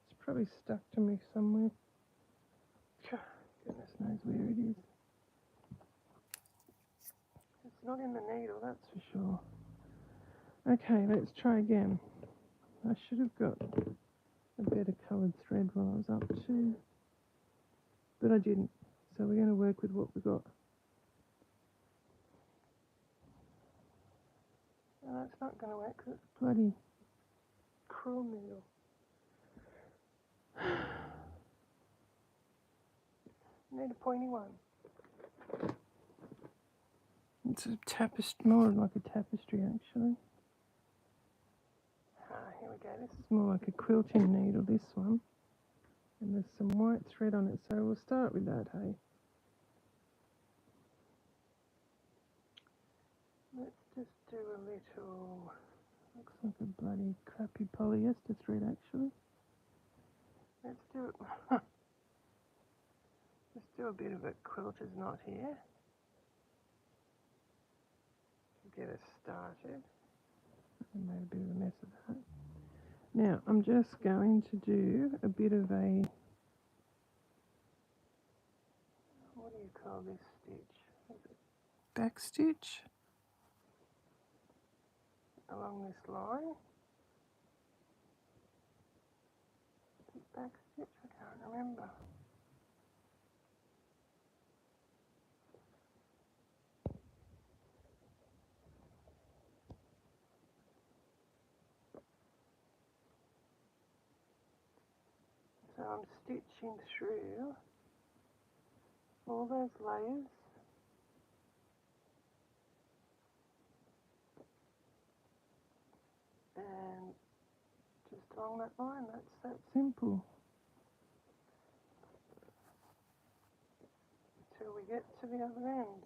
S1: It's probably stuck to me somewhere. Goodness knows where it is. It's not in the needle, that's for sure. Okay, let's try again. I should have got a better coloured thread while I was up too, but I didn't. So we're going to work with what we got. And that's not going to work because it's bloody cruel needle. Need a pointy one. It's a tapestry, more like a tapestry actually. Here we go. This is more like a quilting needle, this one. And there's some white thread on it, so we'll start with that, hey? Let's just do a little, looks like a bloody crappy polyester thread actually. Let's do it, let's do a bit of a quilter's knot here. Get us started. I made a bit of a mess of that. Now I'm just going to do a bit of a, what do you call this stitch? Is it back stitch? Along this line. Is it back stitch? I can't remember. So I'm stitching through all those layers. And just along that line, that's that simple. Until we get to the other end.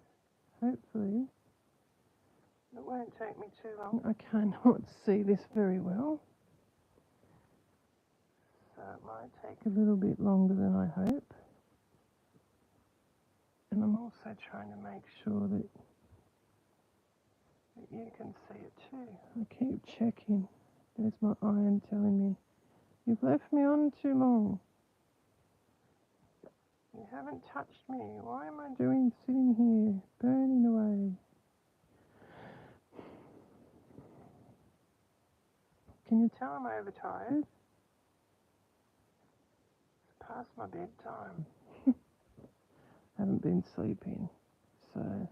S1: Hopefully. It won't take me too long. I cannot see this very well. So it might take a little bit longer than I hope. And I'm also trying to make sure that you can see it too. I keep checking. There's my iron telling me, you've left me on too long. You haven't touched me. Why am I doing sitting here, burning away? Can you tell I'm overtired? It's past my bedtime. I haven't been sleeping, so I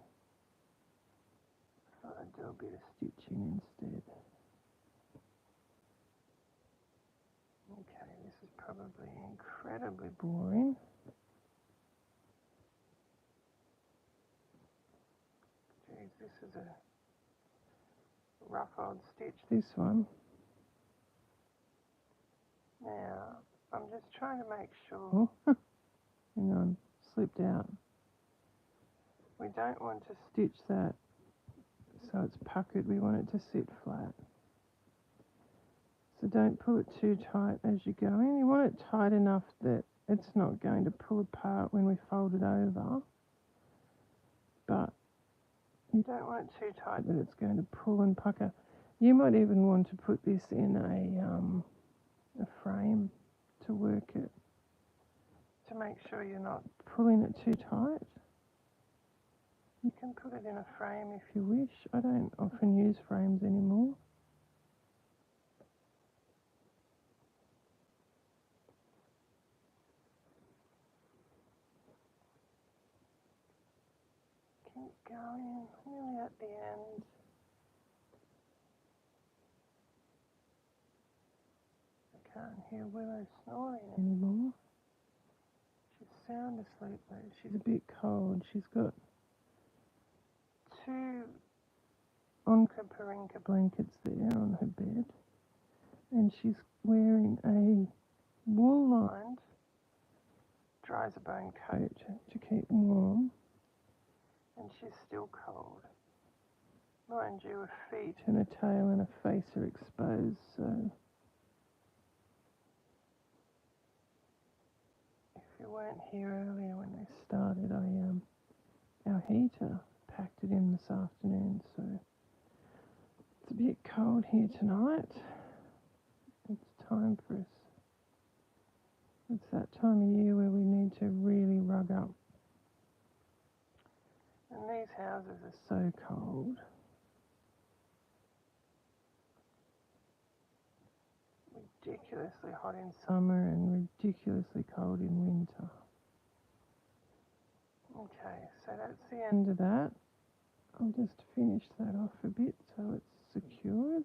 S1: thought I'd do a bit of stitching instead. Okay, this is probably incredibly boring. Geez, this is a rough old stitch, this one. Now, I'm just trying to make sure, hang on, slipped out. We don't want to stitch that so it's puckered, we want it to sit flat. So don't pull it too tight as you go in. You want it tight enough that it's not going to pull apart when we fold it over, but you don't want it too tight that it's going to pull and pucker. You might even want to put this in a frame to work it, to make sure you're not pulling it too tight. You can put it in a frame if you wish. I don't often use frames anymore. Keep going, nearly at the end. I can't hear Willow snoring anymore. She's sound asleep though. She's a bit cold. She's got 2 Onka-Parinka blankets there on her bed, and she's wearing a wool-lined dries-a-bone coat to keep warm, and she's still cold. Mind you, her feet and her tail and her face are exposed, so if you weren't here earlier when they started, our heater packed it in this afternoon, so it's a bit cold here tonight. It's time for us. It's that time of year where we need to really rug up. And these houses are so cold. Ridiculously hot in summer and ridiculously cold in winter. Okay, so that's the end of that. I'll just finish that off a bit so it's secured.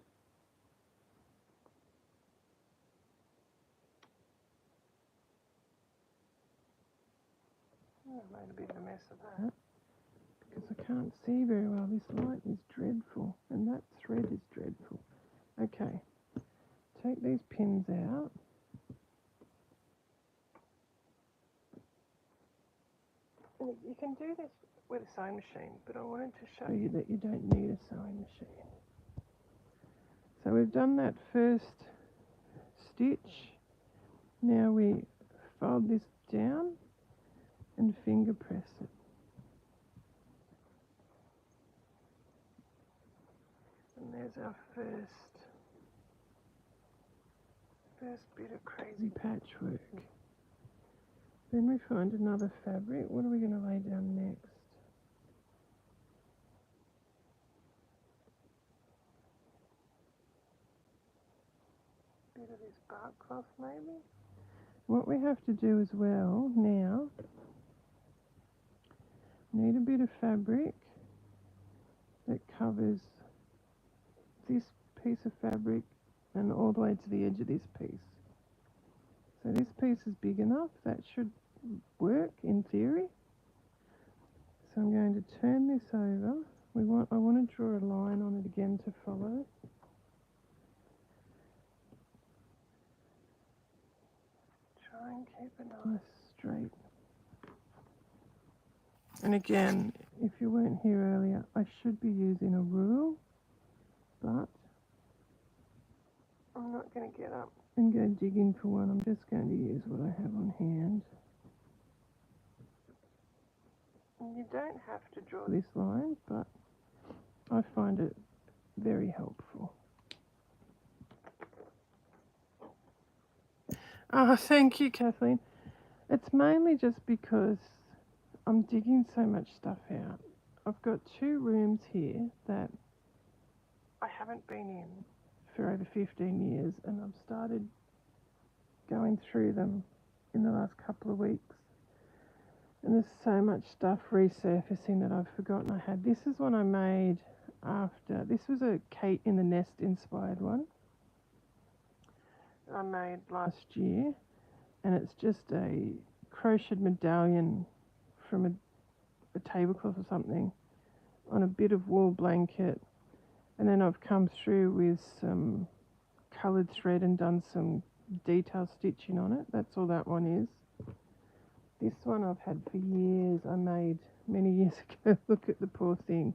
S1: Oh, I made a bit of a mess of that because I can't see very well. This light is dreadful and that thread is dreadful. Okay, take these pins out. And you can do this with a sewing machine, but I wanted to show you that you don't need a sewing machine. So we've done that first stitch. Now we fold this down and finger press it. And there's our first bit of crazy patchwork. Then we find another fabric. What are we going to lay down next? Bit of this bark cloth maybe. What we have to do as well now, need a bit of fabric that covers this piece of fabric and all the way to the edge of this piece. So this piece is big enough, that should work in theory. So I'm going to turn this over. I want to draw a line on it again to follow. Try and keep it nice straight. And again, if you weren't here earlier, I should be using a rule, but I'm not going to get up and go digging for one. I'm just going to use what I have on hand. And you don't have to draw this line, but I find it very helpful. Oh, thank you, Kathleen. It's mainly just because I'm digging so much stuff out. I've got 2 rooms here that I haven't been in for over 15 years, and I've started going through them in the last couple of weeks. And there's so much stuff resurfacing that I've forgotten I had. This is one I made after. This was a Kate in the Nest inspired one I made last year, and it's just a crocheted medallion from a tablecloth or something on a bit of wool blanket, and then I've come through with some coloured thread and done some detail stitching on it. That's all that one is. This one I've had for years. I made many years ago. Look at the poor thing.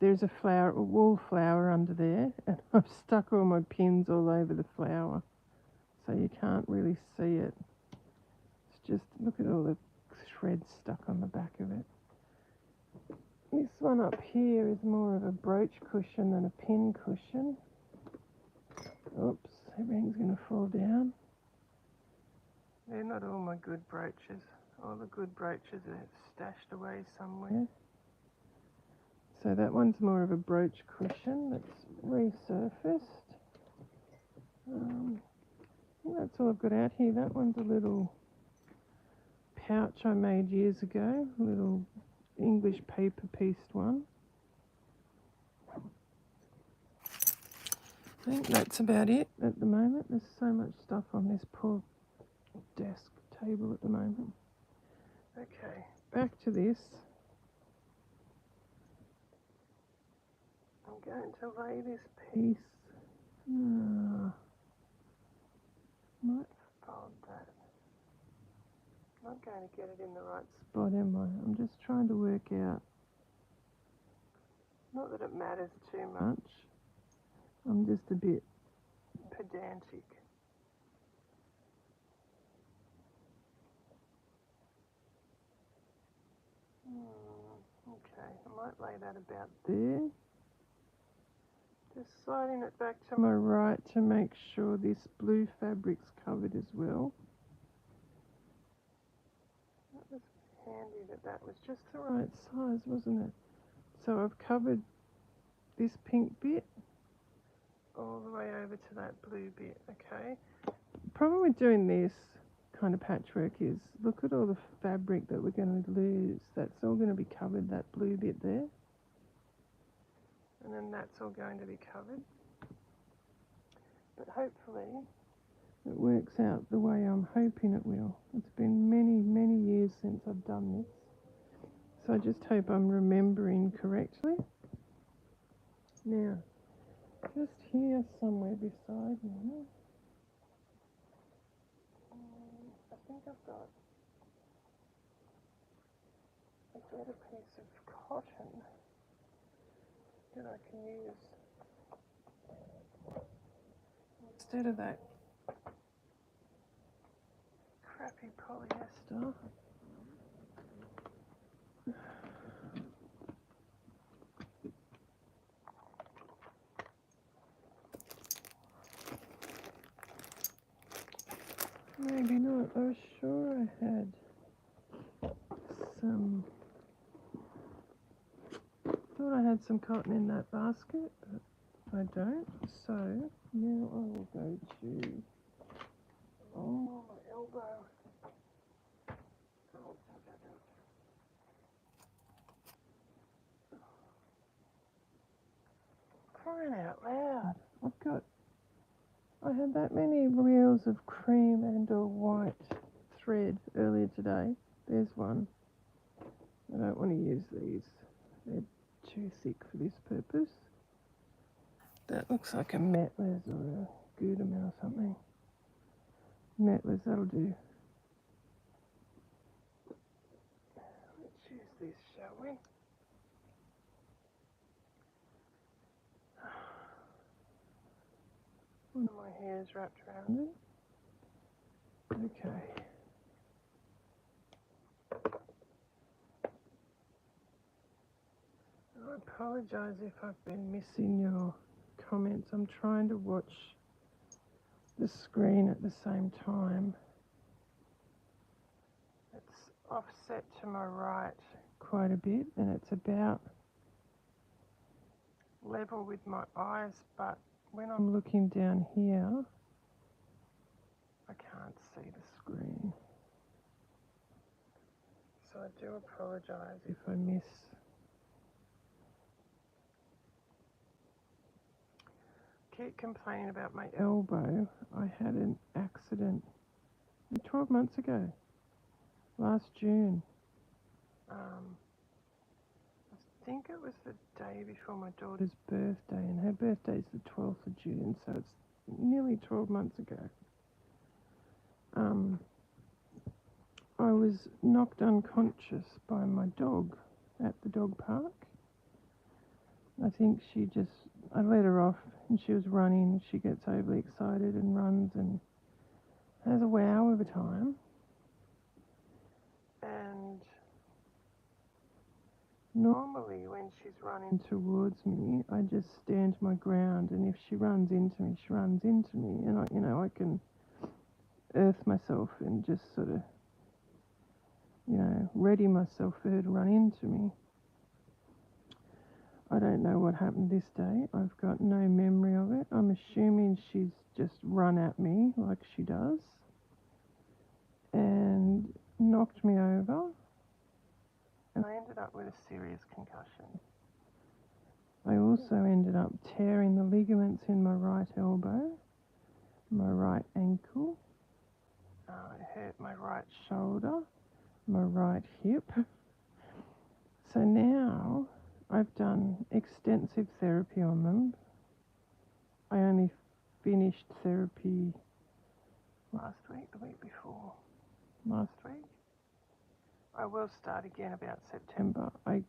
S1: There's a wool flower under there, and I've stuck all my pins all over the flower, so you can't really see it. It's just, look at all the threads stuck on the back of it. This one up here is more of a brooch cushion than a pin cushion. Oops, everything's going to fall down. They're not all my good brooches. All the good brooches are stashed away somewhere. So that one's more of a brooch cushion that's resurfaced. That's all I've got out here. That one's a little pouch I made years ago, a little English paper pieced one. I think that's about it at the moment. There's so much stuff on this poor desk table at the moment. Okay, back to this. I'm going to lay this piece. Might fold that. I'm not going to get it in the right spot, am I? I'm just trying to work out. Not that it matters too much. I'm just a bit pedantic. Okay, I might lay that about there. Just sliding it back to my right to make sure this blue fabric's covered as well. That was handy that was just the right size, wasn't it? So I've covered this pink bit all the way over to that blue bit, okay? The problem with doing this kind of patchwork is, look at all the fabric that we're going to lose. That's all going to be covered, that blue bit there. And then that's all going to be covered. But hopefully it works out the way I'm hoping it will. It's been many, many years since I've done this. So I just hope I'm remembering correctly. Now, Just here somewhere beside me. I think I've got a better piece of cotton that I can use instead of that crappy polyester. Maybe not. I was sure I had some. Thought I had some cotton in that basket, but I don't. So now I will go to. Oh, my elbow. Crying out loud. I had that many reels of cream and or white thread earlier today. There's one. I don't want to use these. They're too thick for this purpose. That looks like a Metlers or a Gouda or something. Metlers, that'll do. Let's use this, shall we? One of my hairs wrapped around it. Okay. I apologise if I've been missing your comments. I'm trying to watch the screen at the same time. It's offset to my right quite a bit, and it's about level with my eyes, but when I'm looking down here, I can't see the screen. So I do apologise if I miss. Keep complaining about my elbow. I had an accident 12 months ago, last June. I think it was the day before my daughter's birthday, and her birthday's the 12th of June, so it's nearly 12 months ago. I was knocked unconscious by my dog at the dog park. I think I let her off and she was running. She gets overly excited and runs and has a wow of a time. And normally when she's running towards me, I just stand my ground, and if she runs into me, she runs into me, and I can earth myself and just sort of, ready myself for her to run into me. I don't know what happened this day. I've got no memory of it. I'm assuming she's just run at me like she does and knocked me over, and I ended up with a serious concussion. I also ended up tearing the ligaments in my right elbow, my right ankle. It hurt my right shoulder, my right hip. So now I've done extensive therapy on them. I only finished therapy last week, the week before. Last week. I will start again about September. I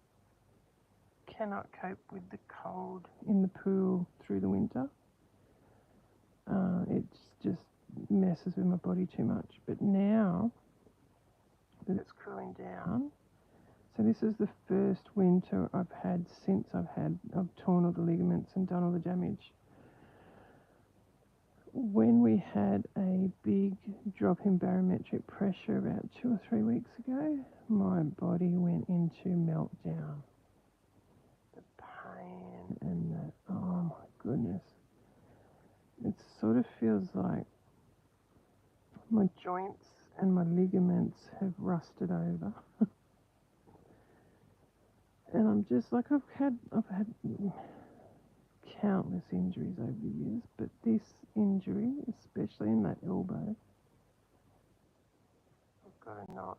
S1: cannot cope with the cold in the pool through the winter. It just messes with my body too much. But now that it's cooling down, so this is the first winter I've had since I've torn all the ligaments and done all the damage. When we had a big drop in barometric pressure about 2 or 3 weeks ago, my body went into meltdown. The pain and oh my goodness. It sort of feels like my joints and my ligaments have rusted over. And I'm just like, I've had countless injuries over the years, but this injury, especially in that elbow, I've got a knot.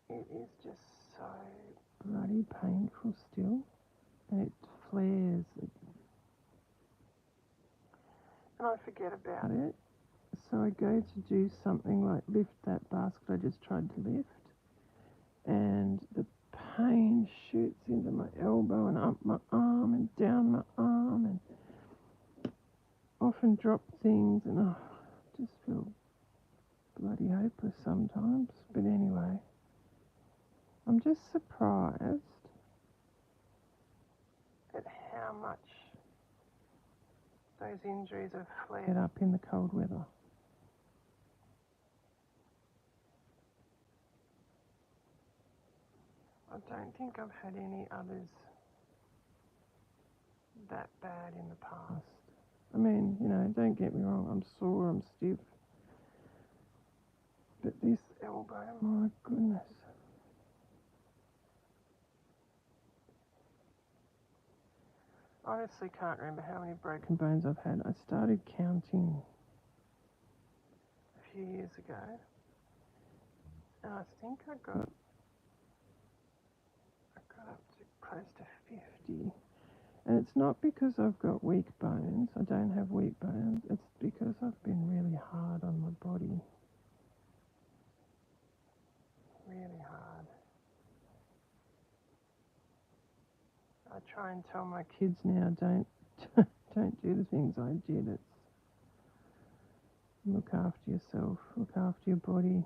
S1: It is just so bloody painful still. and it flares. And I forget about it. So I go to do something like lift that basket I just tried to lift, and the pain shoots into my elbow and up my arm and down my arm, and often drop things, and I just feel bloody hopeless sometimes. But anyway, I'm just surprised at how much those injuries have flared up in the cold weather. I don't think I've had any others that bad in the past. I mean, you know, don't get me wrong, I'm sore, I'm stiff. But this elbow, my goodness. I honestly can't remember how many broken bones I've had. I started counting a few years ago, and I think I got up to close to 50. And it's not because I've got weak bones. I don't have weak bones. It's because I've been really hard on my body. Really hard. I try and tell my kids now, don't do the things I did. It's look after yourself, look after your body.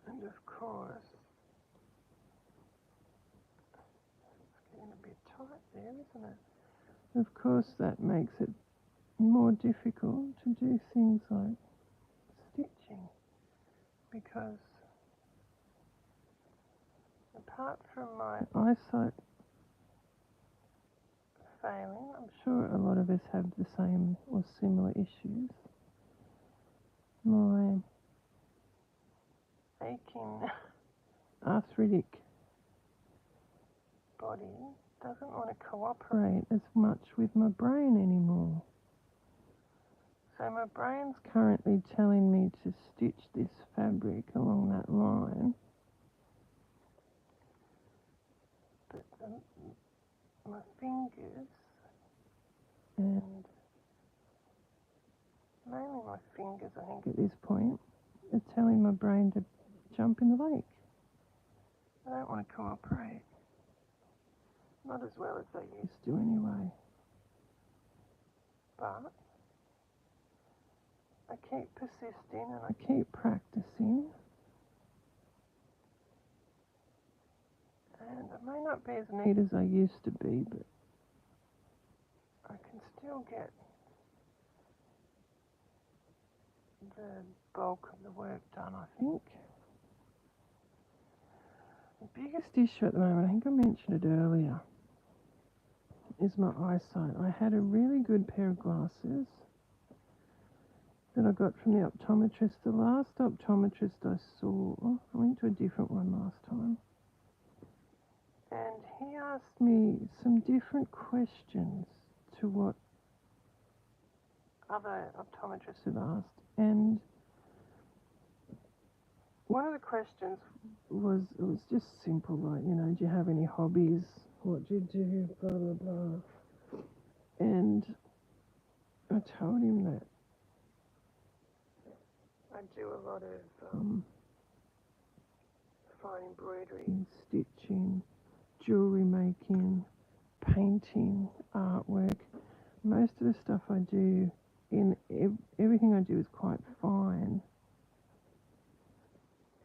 S1: And of course, it's getting a bit tight there, isn't it? Of course, that makes it more difficult to do things like stitching, because apart from my eyesight failing, I'm sure a lot of us have the same or similar issues. My aching, arthritic body doesn't want to cooperate as much with my brain anymore. So my brain's currently telling me to stitch this fabric along that line, but my fingers, and mainly my fingers, I think at this point, are telling my brain to jump in the lake. I don't want to cooperate. Not as well as they used to anyway. But I keep persisting and I keep practicing. And I may not be as neat as I used to be, but I can still get the bulk of the work done, I think. The biggest issue at the moment, I think I mentioned it earlier, is my eyesight. I had a really good pair of glasses that I got from the optometrist. The last optometrist I saw, I went to a different one last time, and he asked me some different questions to what other optometrists have asked. And one of the questions was just simple, like, you know, do you have any hobbies? What do you do? Blah, blah, blah. And I told him that I do a lot of fine embroidery, stitching, jewellery making, painting, artwork. Most of the stuff I do, everything I do is quite fine.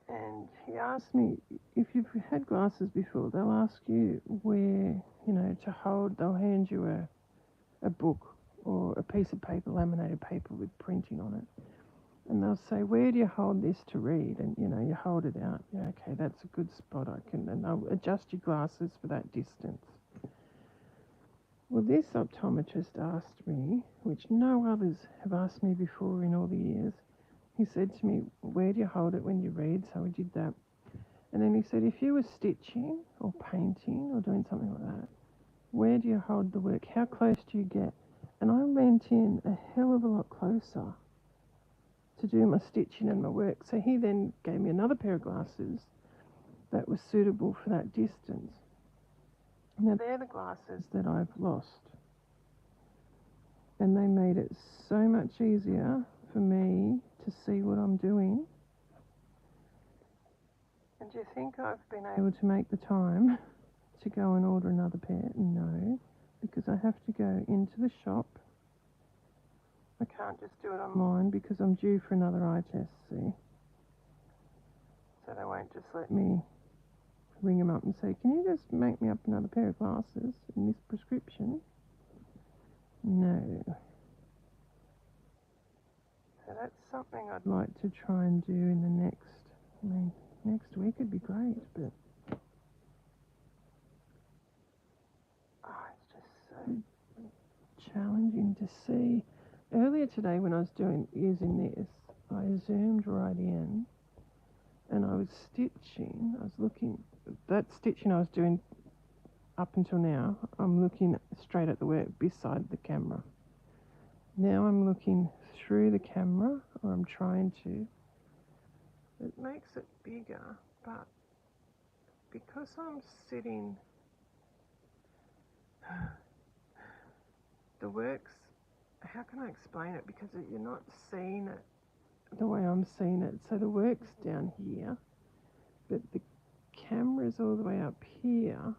S1: And he asked me, if you've had glasses before, they'll ask you where, you know, to hold, they'll hand you a book or a piece of paper, laminated paper with printing on it. And they'll say, where do you hold this to read? And, you know, you hold it out. Yeah, okay, that's a good spot. And they'll adjust your glasses for that distance. Well, this optometrist asked me, which no others have asked me before in all the years. He said to me, where do you hold it when you read? So we did that. And then he said, if you were stitching or painting or doing something like that, where do you hold the work? How close do you get? And I leant in a hell of a lot closer to do my stitching and my work. So he then gave me another pair of glasses that was suitable for that distance. Now they're the glasses that I've lost, and they made it so much easier for me to see what I'm doing. And do you think I've been able to make the time to go and order another pair? No, because I have to go into the shop. I can't just do it online because I'm due for another eye test, see. So they won't just let me ring them up and say, can you just make me up another pair of glasses in this prescription? No. So that's something I'd like to try and do in the next week would be great, but it's just so challenging to see. Earlier today when I was using this, I zoomed right in and I was stitching. I was looking, that stitching I was doing up until now, I'm looking straight at the work beside the camera. Now I'm looking through the camera, or I'm trying to. It makes it bigger, but because I'm sitting, the work's, how can I explain it? Because you're not seeing it the way I'm seeing it. So the work's down here, but the camera's all the way up here,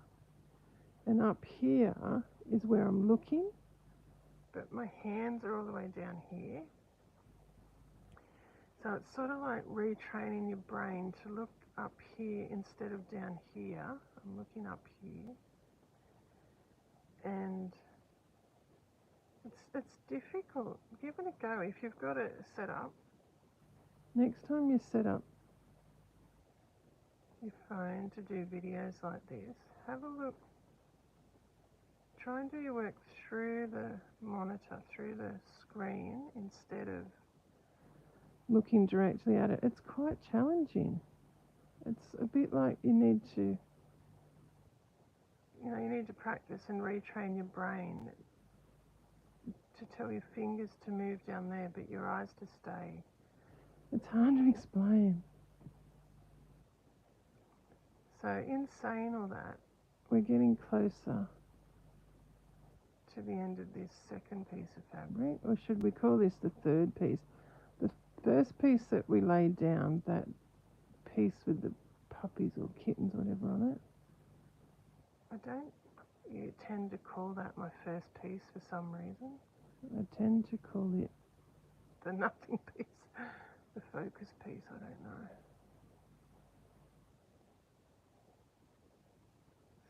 S1: and up here is where I'm looking, but my hands are all the way down here. So it's sort of like retraining your brain to look up here instead of down here. I'm looking up here, and it's difficult. Give it a go if you've got it set up. Next time you set up your phone to do videos like this, have a look. Try and do your work through the monitor, through the screen, instead of looking directly at it. It's quite challenging. It's a bit like you need to practice and retrain your brain to tell your fingers to move down there, but your eyes to stay. It's hard to explain. So in saying all that, we're getting closer to the end of this second piece of fabric, or should we call this the third piece? The first piece that we laid down, that piece with the puppies or kittens, whatever on it, I don't tend to call that my first piece for some reason. I tend to call it the nothing piece, the focus piece, I don't know.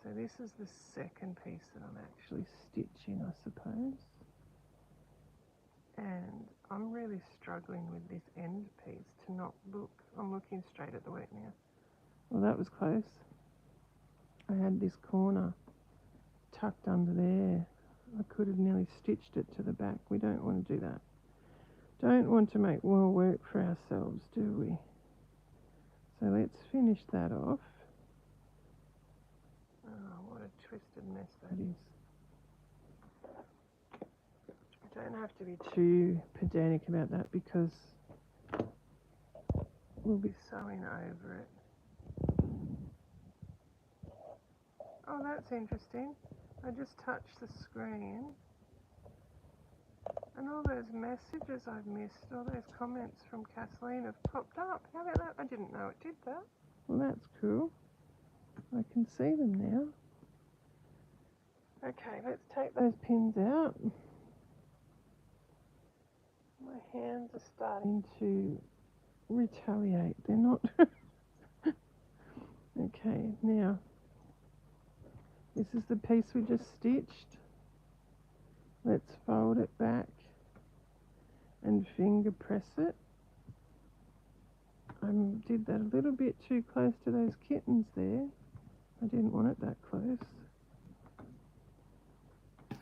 S1: So this is the second piece that I'm actually stitching, I suppose. And I'm really struggling with this end piece to not look. I'm looking straight at the work now. Well, that was close. I had this corner tucked under there. I could have nearly stitched it to the back. We don't want to do that. Don't want to make more work for ourselves, do we? So let's finish that off. Oh, what a twisted mess that is. I don't have to be too pedantic about that because we'll be sewing over it. Oh, that's interesting. I just touched the screen and all those messages I've missed, all those comments from Kathleen have popped up. How about that? I didn't know it did that. Well, that's cool. I can see them now. Okay, let's take those pins out. My hands are starting to retaliate. They're not. Okay, now this is the piece we just stitched. Let's fold it back and finger press it. I did that a little bit too close to those kittens there. I didn't want it that close.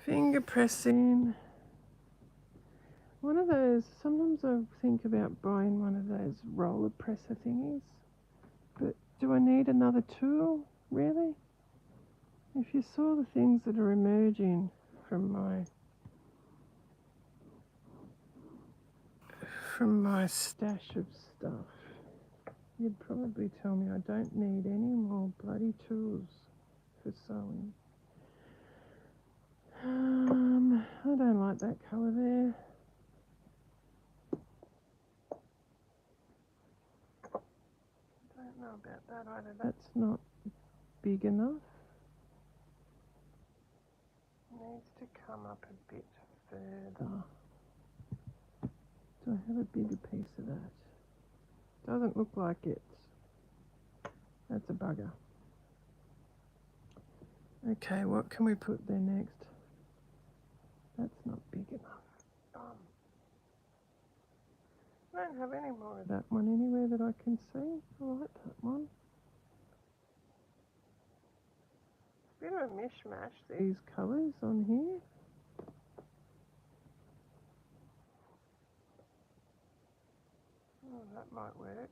S1: Finger pressing. One of those, sometimes I think about buying one of those roller presser thingies, but do I need another tool, really? If you saw the things that are emerging from from my stash of stuff. You'd probably tell me I don't need any more bloody tools for sewing. I don't like that colour there. Don't know about that either. That's not big enough. Needs to come up a bit further. Do I have a bigger piece of that? Doesn't look like it. That's a bugger. Okay, what can we put there next? That's not big enough. I don't have any more of that one anywhere that I can see. I like that one. Bit of a mishmash, these colours on here. Oh, that might work.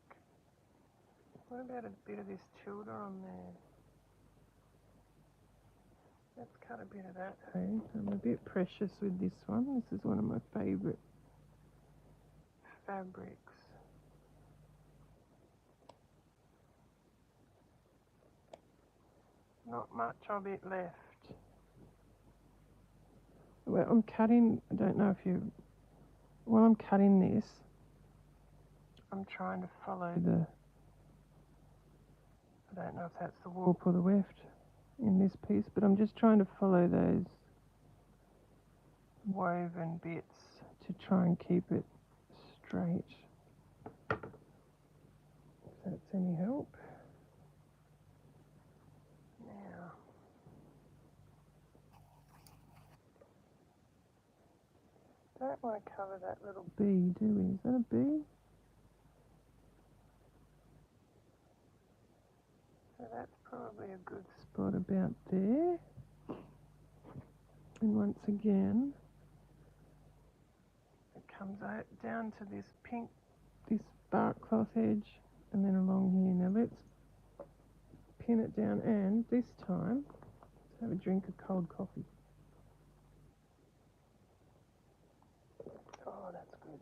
S1: What about a bit of this Tilda on there? Let's cut a bit of that. Hey, I'm a bit precious with this one. This is one of my favourite fabrics. Not much of it left. Well, I'm cutting, I don't know if you, while I'm cutting this, I'm trying to follow the, I don't know if that's the warp or the weft in this piece, but I'm just trying to follow those woven bits to try and keep it straight. If that's any help. Now, don't want to cover that little bee, do we? Is that a bee? So that's probably a good spot about there. And once again, it comes out down to this pink, this bark cloth edge, and then along here. Now let's pin it down, and this time, let's have a drink of cold coffee. Oh, that's good.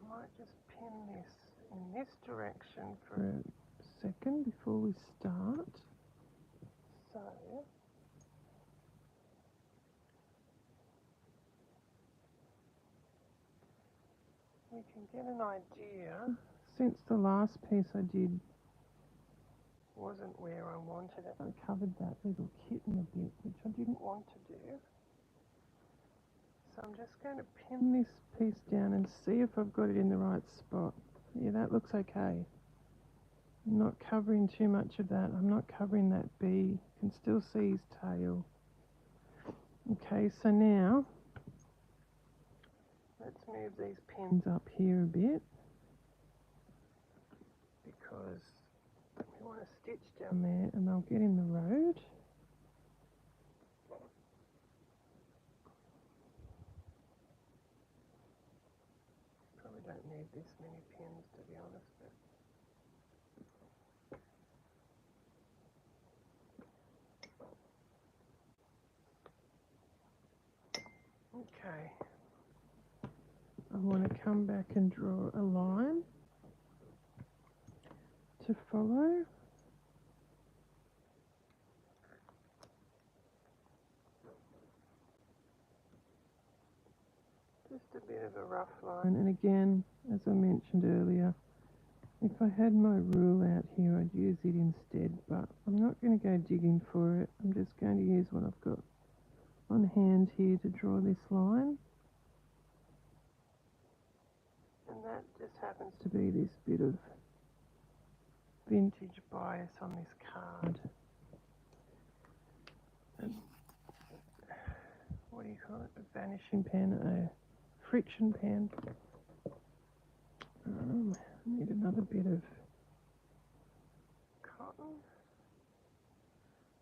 S1: I might just pin this in this direction for a second before we start. So, we can get an idea. Since the last piece I did wasn't where I wanted it, I covered that little kitten a bit, which I didn't want to do. So I'm just going to pin this piece down and see if I've got it in the right spot. Yeah, that looks okay. I'm not covering too much of that. I'm not covering that bee. You can still see his tail. Okay, so now let's move these pins up here a bit, because we want to stitch down there and they'll get in the road. Probably don't need this many pins, to be honest, but okay. I want to come back and draw a line to follow. Just a bit of a rough line, and again, as I mentioned earlier, if I had my rule out here I'd use it instead, but I'm not going to go digging for it. I'm just going to use what I've got on hand here to draw this line. And that just happens to be this bit of vintage bias on this card. And what do you call it? A vanishing pen, a friction pen. I need another bit of cotton.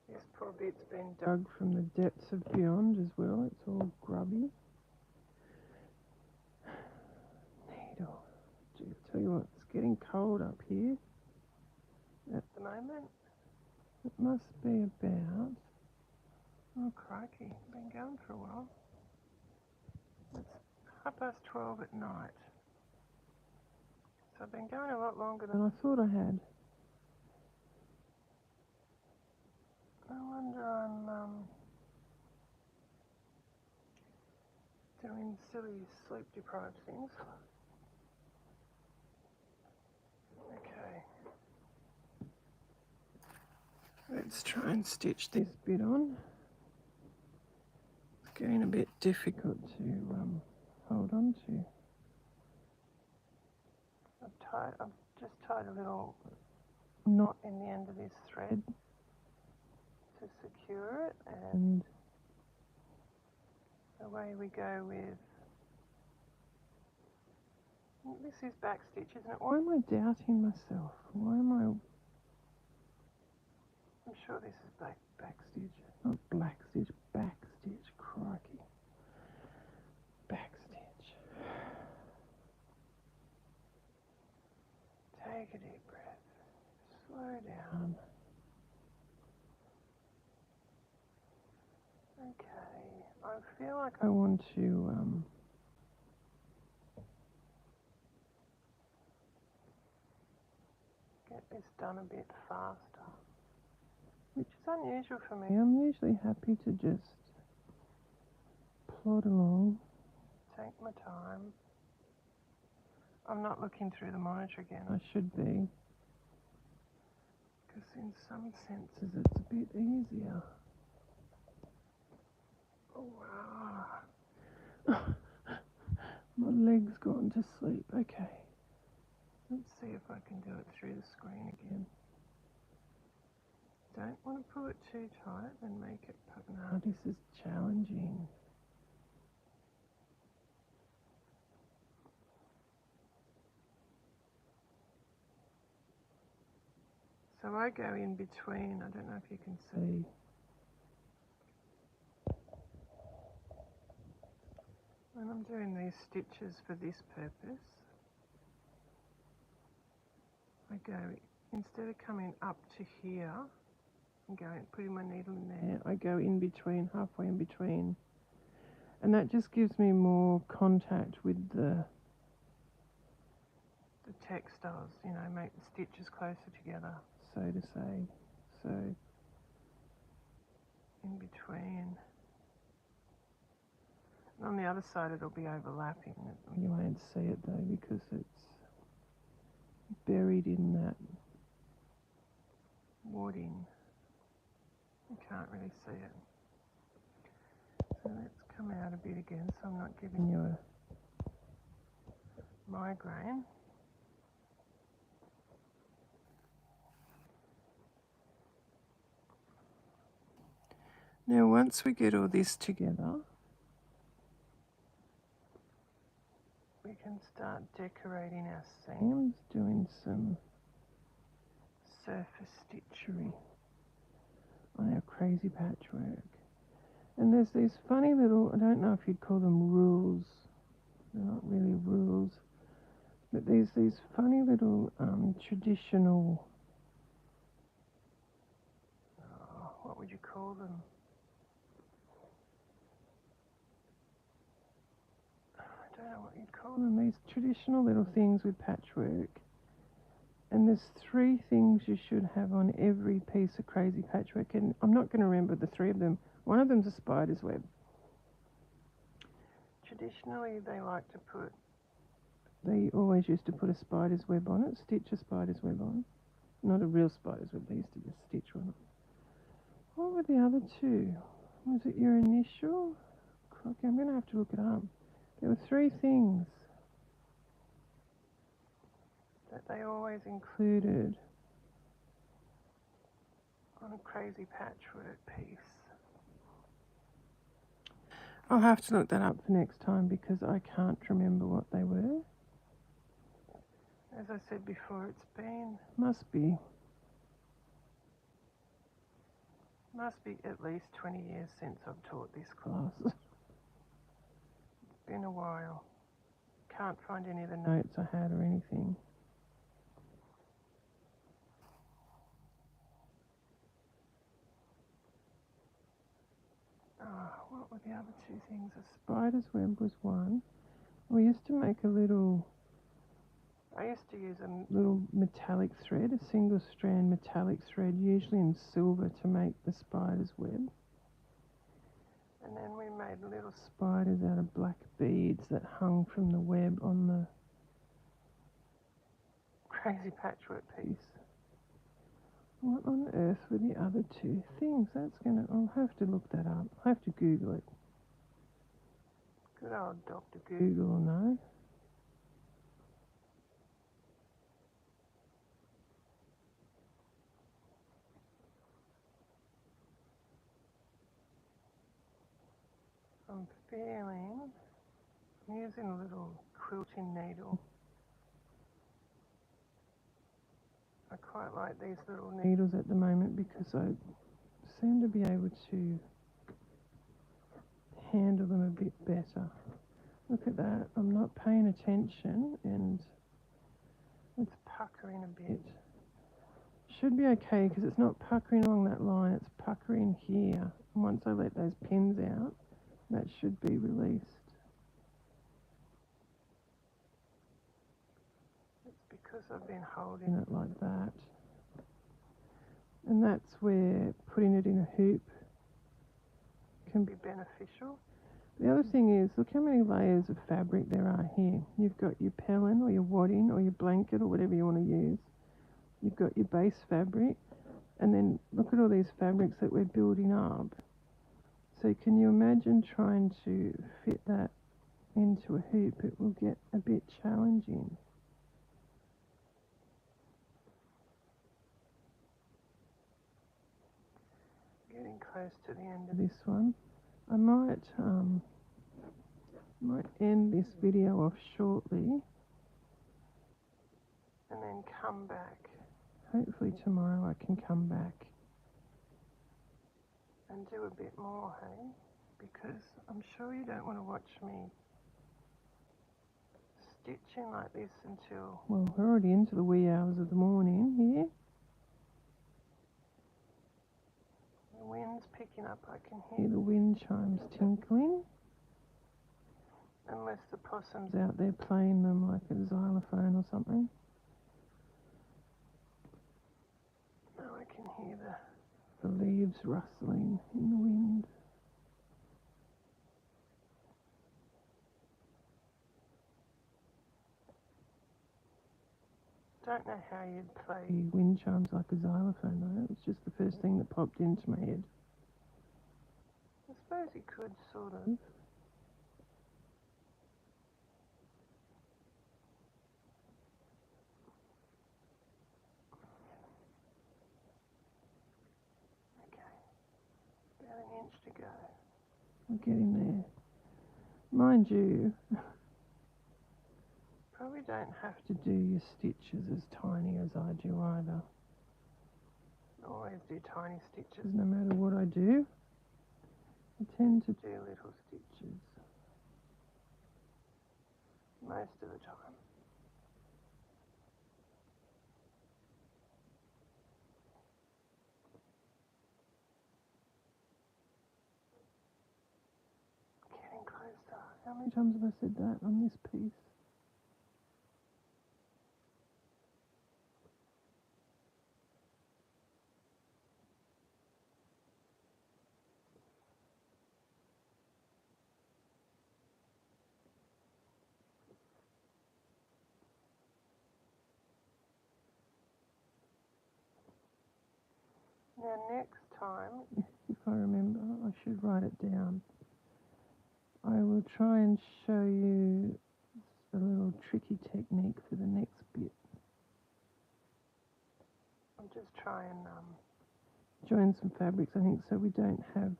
S1: This poor bit's been dug from the depths of beyond as well. It's all grubby. Needle. Gee, I tell you what, it's getting cold up here at the moment. It must be about, oh crikey, been going for a while. 12:30 at night. So I've been going a lot longer than I thought I had. No wonder I'm doing silly sleep-deprived things. Okay. Let's try and stitch this bit on. It's getting a bit difficult to hold on to. I've just tied a little knot in the end of this thread to secure it, and away we go with, this is back stitch, isn't it? Why am I doubting myself? Why am I, I'm sure this is back stitch, not black stitch, back stitch, crikey. Back stitch. Take a deep breath, slow down. Okay, I feel like I want to get this done a bit faster, which is unusual for me. I'm usually happy to just plod along, take my time. I'm not looking through the monitor again, I should be, because in some senses it's a bit easier. Oh wow. My leg's gone to sleep. Okay. Let's see if I can do it through the screen again. Don't want to pull it too tight and make it... No, this is challenging. So I go in between, I don't know if you can see. When I'm doing these stitches for this purpose, I go, instead of coming up to here and going, putting my needle in there, I go in between, halfway in between. And that just gives me more contact with the textiles, you know, make the stitches closer together, so to say. So, in between. And on the other side it'll be overlapping. You won't see it though because it's buried in that wadding. You can't really see it. So let's come out a bit again so I'm not giving you a migraine. Now once we get all this together, we can start decorating our seams, doing some surface stitchery on our crazy patchwork. And there's these funny little, I don't know if you'd call them rules, they're not really rules, but there's these funny little traditional, what would you call them? I don't know what you'd call them, these traditional little things with patchwork. And there's 3 things you should have on every piece of crazy patchwork, and I'm not going to remember the 3 of them. One of them's a spider's web. Traditionally they always used to put a spider's web on it, stitch a spider's web on. Not a real spider's web, they used to just stitch one on. What were the other 2? Was it your initial? Okay, I'm going to have to look it up. There were 3 things that they always included on a crazy patchwork piece. I'll have to look that up for next time because I can't remember what they were. As I said before, must be at least 20 years since I've taught this class. It's been a while. Can't find any of the notes I had or anything. What were the other 2 things? A spider's web was one. We used to make I used to use a little metallic thread, a single strand metallic thread, usually in silver, to make the spider's web. And then we made little spiders out of black beads that hung from the web on the crazy patchwork piece. What on earth were the other two things? I'll have to look that up. I'll have to Google it. Good old Dr. Google will know. I'm using a little quilting needle. I quite like these little needles at the moment because I seem to be able to handle them a bit better. Look at that, I'm not paying attention and it's puckering a bit. Should be okay because it's not puckering along that line, it's puckering here. And once I let those pins out, that should be released. It's because I've been holding it like that. And that's where putting it in a hoop can be beneficial. The other thing is, look how many layers of fabric there are here. You've got your pellin or your wadding or your blanket or whatever you want to use. You've got your base fabric, and then look at all these fabrics that we're building up. So can you imagine trying to fit that into a hoop? It will get a bit challenging. Getting close to the end of this one. I might end this video off shortly and then come back. Hopefully tomorrow I can come back and do a bit more, hey? Because I'm sure you don't want to watch me stitching like this until... Well, we're already into the wee hours of the morning here. The wind's picking up, I can hear the wind chimes tinkling. Unless the possum's out there playing them like a xylophone or something. Now I can hear the leaves rustling in the wind. Don't know how you'd play wind chimes like a xylophone though. It was just the first thing that popped into my head. I suppose you could sort of. About an inch to go. We're getting there. Mind you, probably don't have to do your stitches as tiny as I do either. I always do tiny stitches no matter what I do. I tend to do little stitches most of the time. Getting closer. How many times have I said that on this piece? Now next time, if I remember, I should write it down. I will try and show you a little tricky technique for the next bit. I'll just try and join some fabrics, I think, so we don't have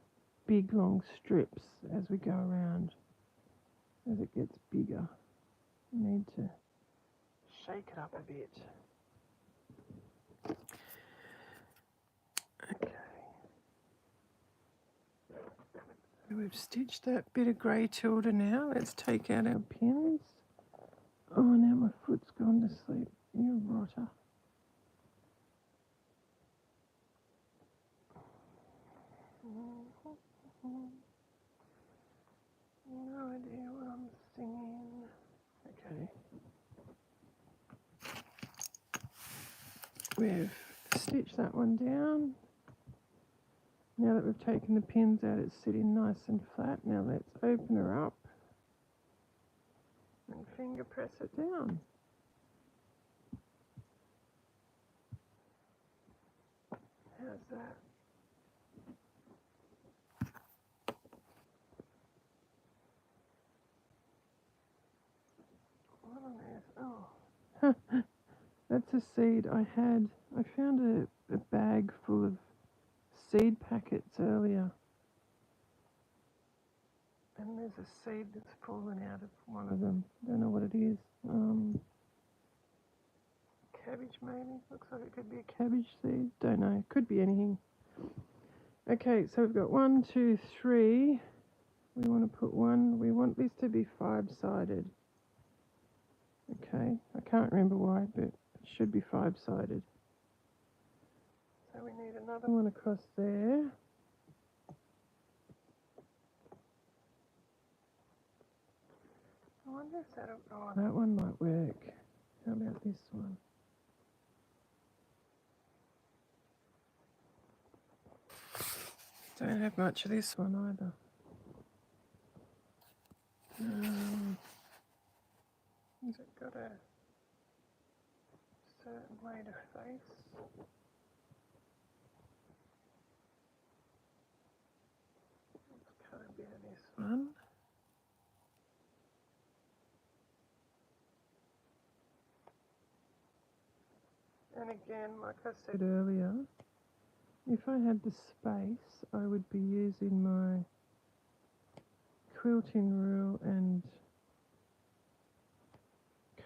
S1: big long strips as we go around. As it gets bigger, we need to shake it up a bit. Okay. So we've stitched that bit of grey tilde now. Let's take out our pins. Oh, now my foot's gone to sleep. You rotter. No idea what I'm singing. we've stitched that one down. Now that we've taken the pins out, it's sitting nice and flat. Now let's open her up and finger press it down. How's that? What on earth? Oh. That's a seed I found a bag full of seed packets earlier. And there's a seed that's fallen out of one of them. Don't know what it is. Cabbage maybe? Looks like it could be a cabbage seed. Don't know. Could be anything. Okay, so we've got 1, 2, 3. We want to put one. We want this to be 5-sided. Okay, I can't remember why, but it should be 5-sided. So we need another one across there. I wonder if that'll... Oh, that one might work. How about this one? Don't have much of this one either. Has it got a certain way to face? Let's cut a bit of this one. And again, like I said earlier, if I had the space, I would be using my quilting rule and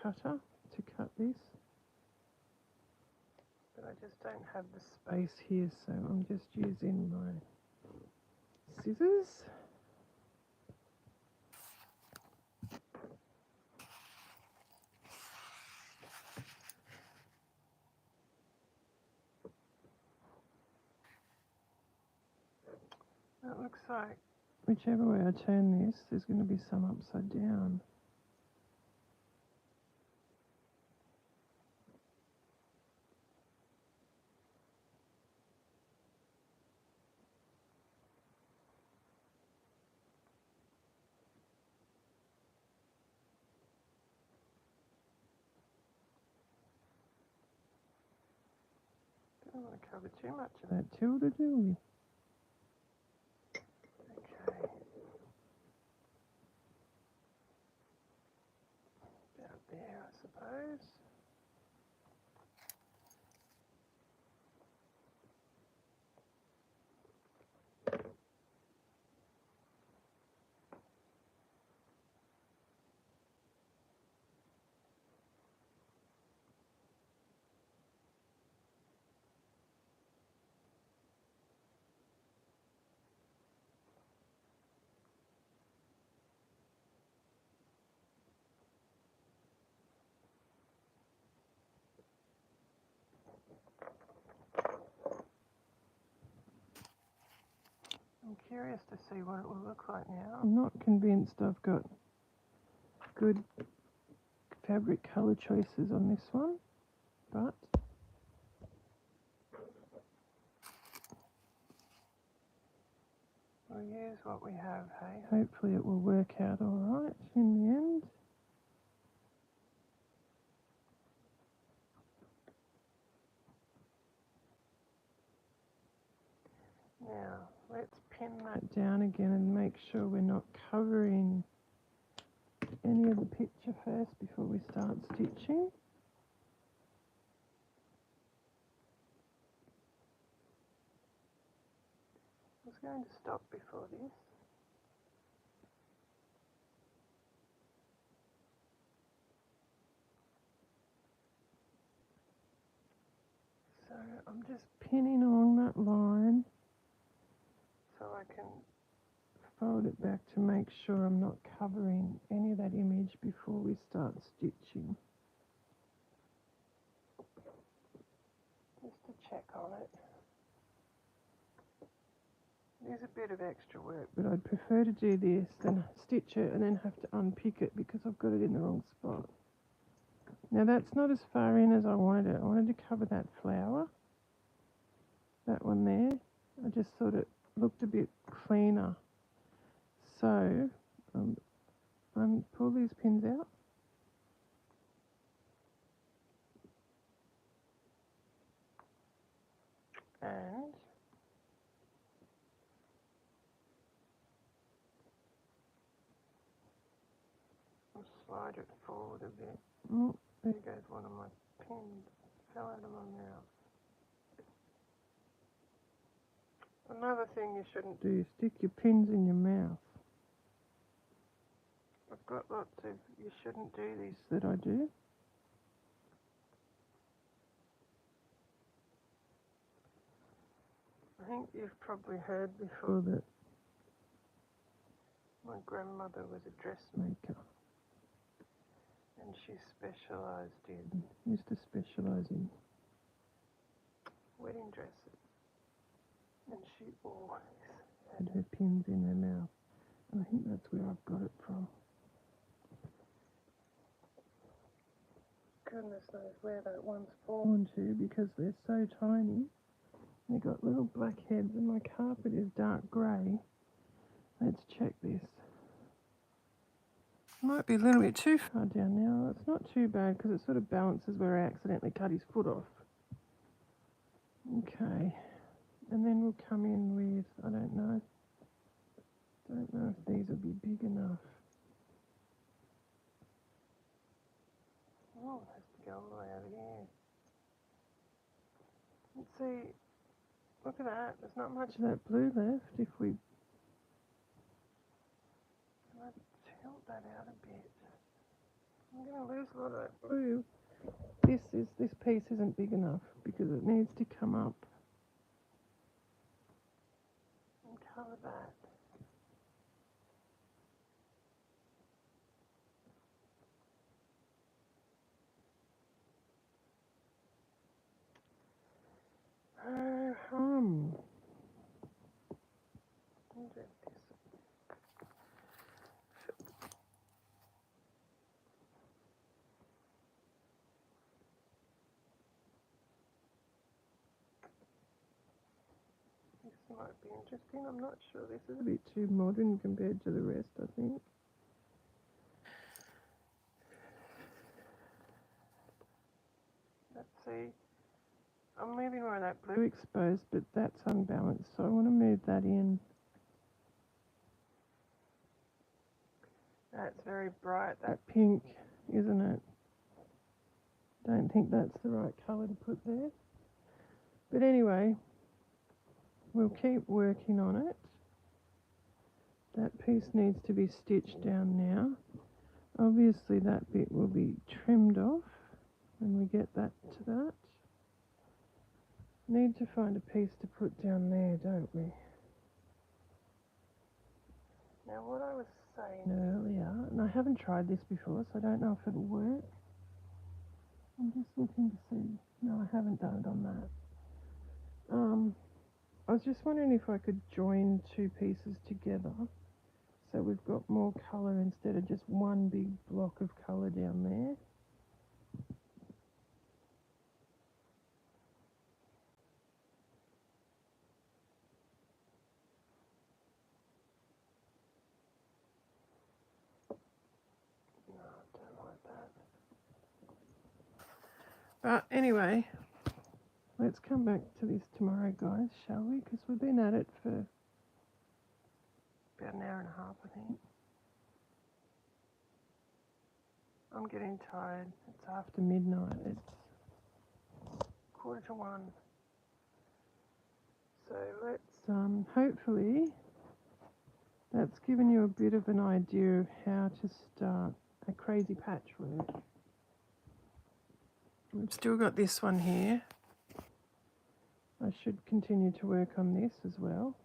S1: cutter to cut this. But I just don't have the space here, so I'm just using my scissors. It looks like whichever way I turn this, there's going to be some upside down. Don't want to cover too much of that tilde, do we? Okay. About there, I suppose. I'm curious to see what it will look like now. I'm not convinced I've got good fabric colour choices on this one, but we'll use what we have, hey? Hopefully it will work out alright in the end. Now, let's pin that down again and make sure we're not covering any of the picture first before we start stitching. I was going to stop before this. So I'm just pinning along that line so I can fold it back to make sure I'm not covering any of that image before we start stitching. Just to check on it. It is a bit of extra work, but I'd prefer to do this than stitch it and then have to unpick it because I've got it in the wrong spot. Now that's not as far in as I wanted it. I wanted to cover that flower, that one there. I just thought it looked a bit cleaner. So pull these pins out. And I'll slide it forward a bit. Oh, there goes one of my pins. Fell out of my mouth. Another thing you shouldn't do is stick your pins in your mouth. I've got lots of you shouldn't do these that I do. I think you've probably heard before that my grandmother was a dressmaker and she used to specialise in wedding dresses, and she always had her pins in her mouth, and I think that's where I've got it from. Goodness knows where that one's fallen to because they're so tiny. They've got little black heads and my carpet is dark grey. Let's check this. Might be a little bit too far down now. It's not too bad because it sort of balances where I accidentally cut his foot off. Okay. And then we'll come in with, I don't know if these will be big enough. Oh, it has to go all the way over here. Let's see. Look at that. There's not much of that blue left. If we tilt that out a bit, I'm going to lose a lot of that blue. This piece isn't big enough because it needs to come up and colour that. This might be interesting. I'm not sure. This is a bit too modern compared to the rest, I think. Let's see. I'm leaving more of that blue exposed, but that's unbalanced, so I want to move that in. That's very bright, that pink, isn't it? Don't think that's the right colour to put there. But anyway, we'll keep working on it. That piece needs to be stitched down now. Obviously that bit will be trimmed off when we get that to that. Need to find a piece to put down there, don't we? Now what I was saying earlier, and I haven't tried this before, so I don't know if it'll work. I'm just looking to see. No, I haven't done it on that. I was just wondering if I could join two pieces together so we've got more colour instead of just one big block of colour down there. No, I don't like that. But anyway, let's come back to this tomorrow, guys, shall we? Because we've been at it for about an hour and a half, I think. I'm getting tired. It's after midnight. It's 1:45. So let's, hopefully, that's given you a bit of an idea of how to start a crazy patchwork. We've still got this one here. I should continue to work on this as well.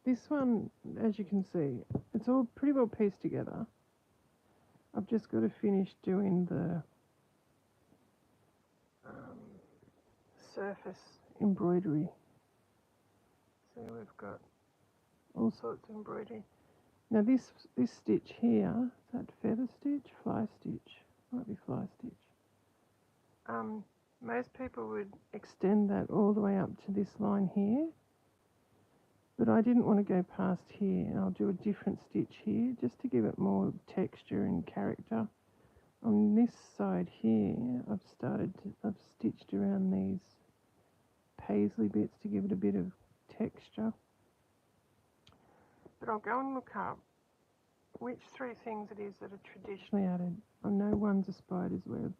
S1: This one, as you can see, it's all pretty well pieced together. I've just got to finish doing the surface embroidery. So we've got all sorts of embroidery. Now this stitch here, is that feather stitch, fly stitch? Might be fly stitch. Most people would extend that all the way up to this line here, but I didn't want to go past here, and I'll do a different stitch here just to give it more texture and character. On this side here, I've stitched around these paisley bits to give it a bit of texture. But I'll go and look up which 3 things it is that are traditionally added. I know one's a spider's web.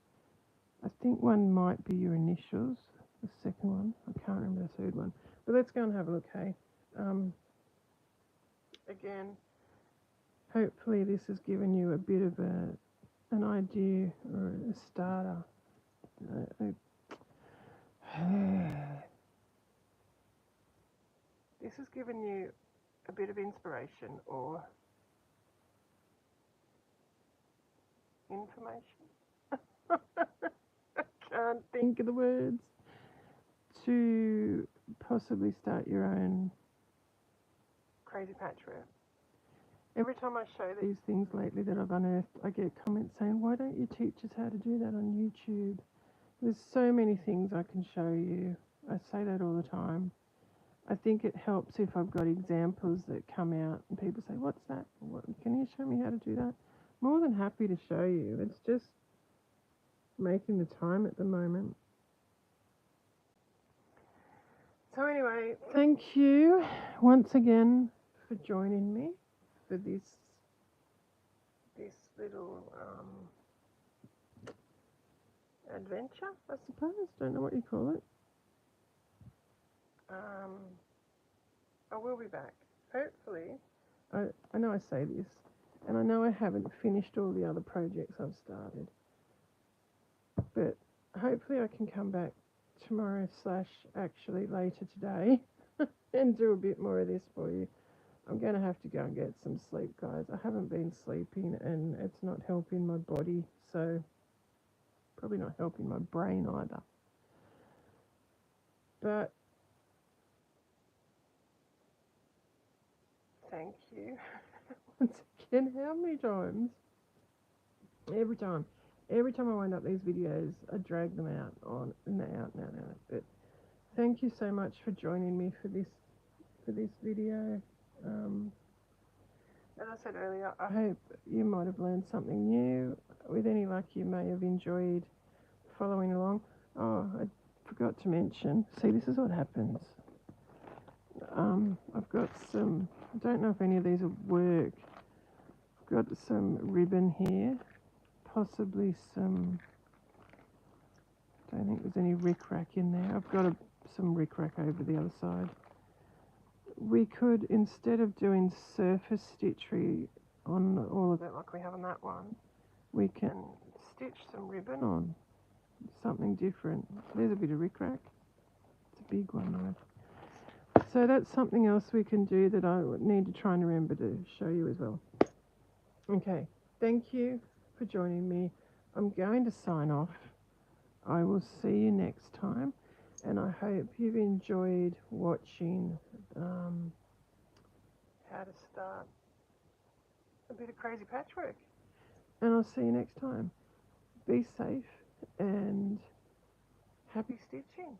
S1: I think one might be your initials, the second one. I can't remember the third one. But let's go and have a look, hey? Again, hopefully this has given you a bit of an idea or a starter. This has given you a bit of inspiration or information. I can't think of the words. To possibly start your own crazy patchwork. Every time I show these things lately that I've unearthed, I get comments saying, why don't you teach us how to do that on YouTube? There's so many things I can show you. I say that all the time. I think it helps if I've got examples that come out and people say, what's that? Can you show me how to do that? More than happy to show you. It's just making the time at the moment. So anyway, thank you once again for joining me for this little adventure, I suppose. Don't know what you call it. I will be back. Hopefully, I know I say this, and I know I haven't finished all the other projects I've started, but hopefully I can come back tomorrow / actually later today and do a bit more of this for you. I'm going to have to go and get some sleep, guys. I haven't been sleeping and it's not helping my body, so probably not helping my brain either. But thank you once again. How many times? Every time I wind up these videos, I drag them out on and out. But thank you so much for joining me for this video. As I said earlier, I hope you might have learned something new. With any luck, you may have enjoyed following along. Oh, I forgot to mention. See, this is what happens. I've got some. I don't know if any of these will work. I've got some ribbon here. Possibly some. Don't think there's any rickrack in there. I've got some rickrack over the other side. We could, instead of doing surface stitchery on all of it like we have on that one, we can stitch some ribbon on something different. There's a bit of rickrack. It's a big one though. So that's something else we can do that I need to try and remember to show you as well. Okay, thank you for joining me. I'm going to sign off. I will see you next time, and I hope you've enjoyed watching how to start a bit of crazy patchwork. And I'll see you next time. Be safe and happy stitching.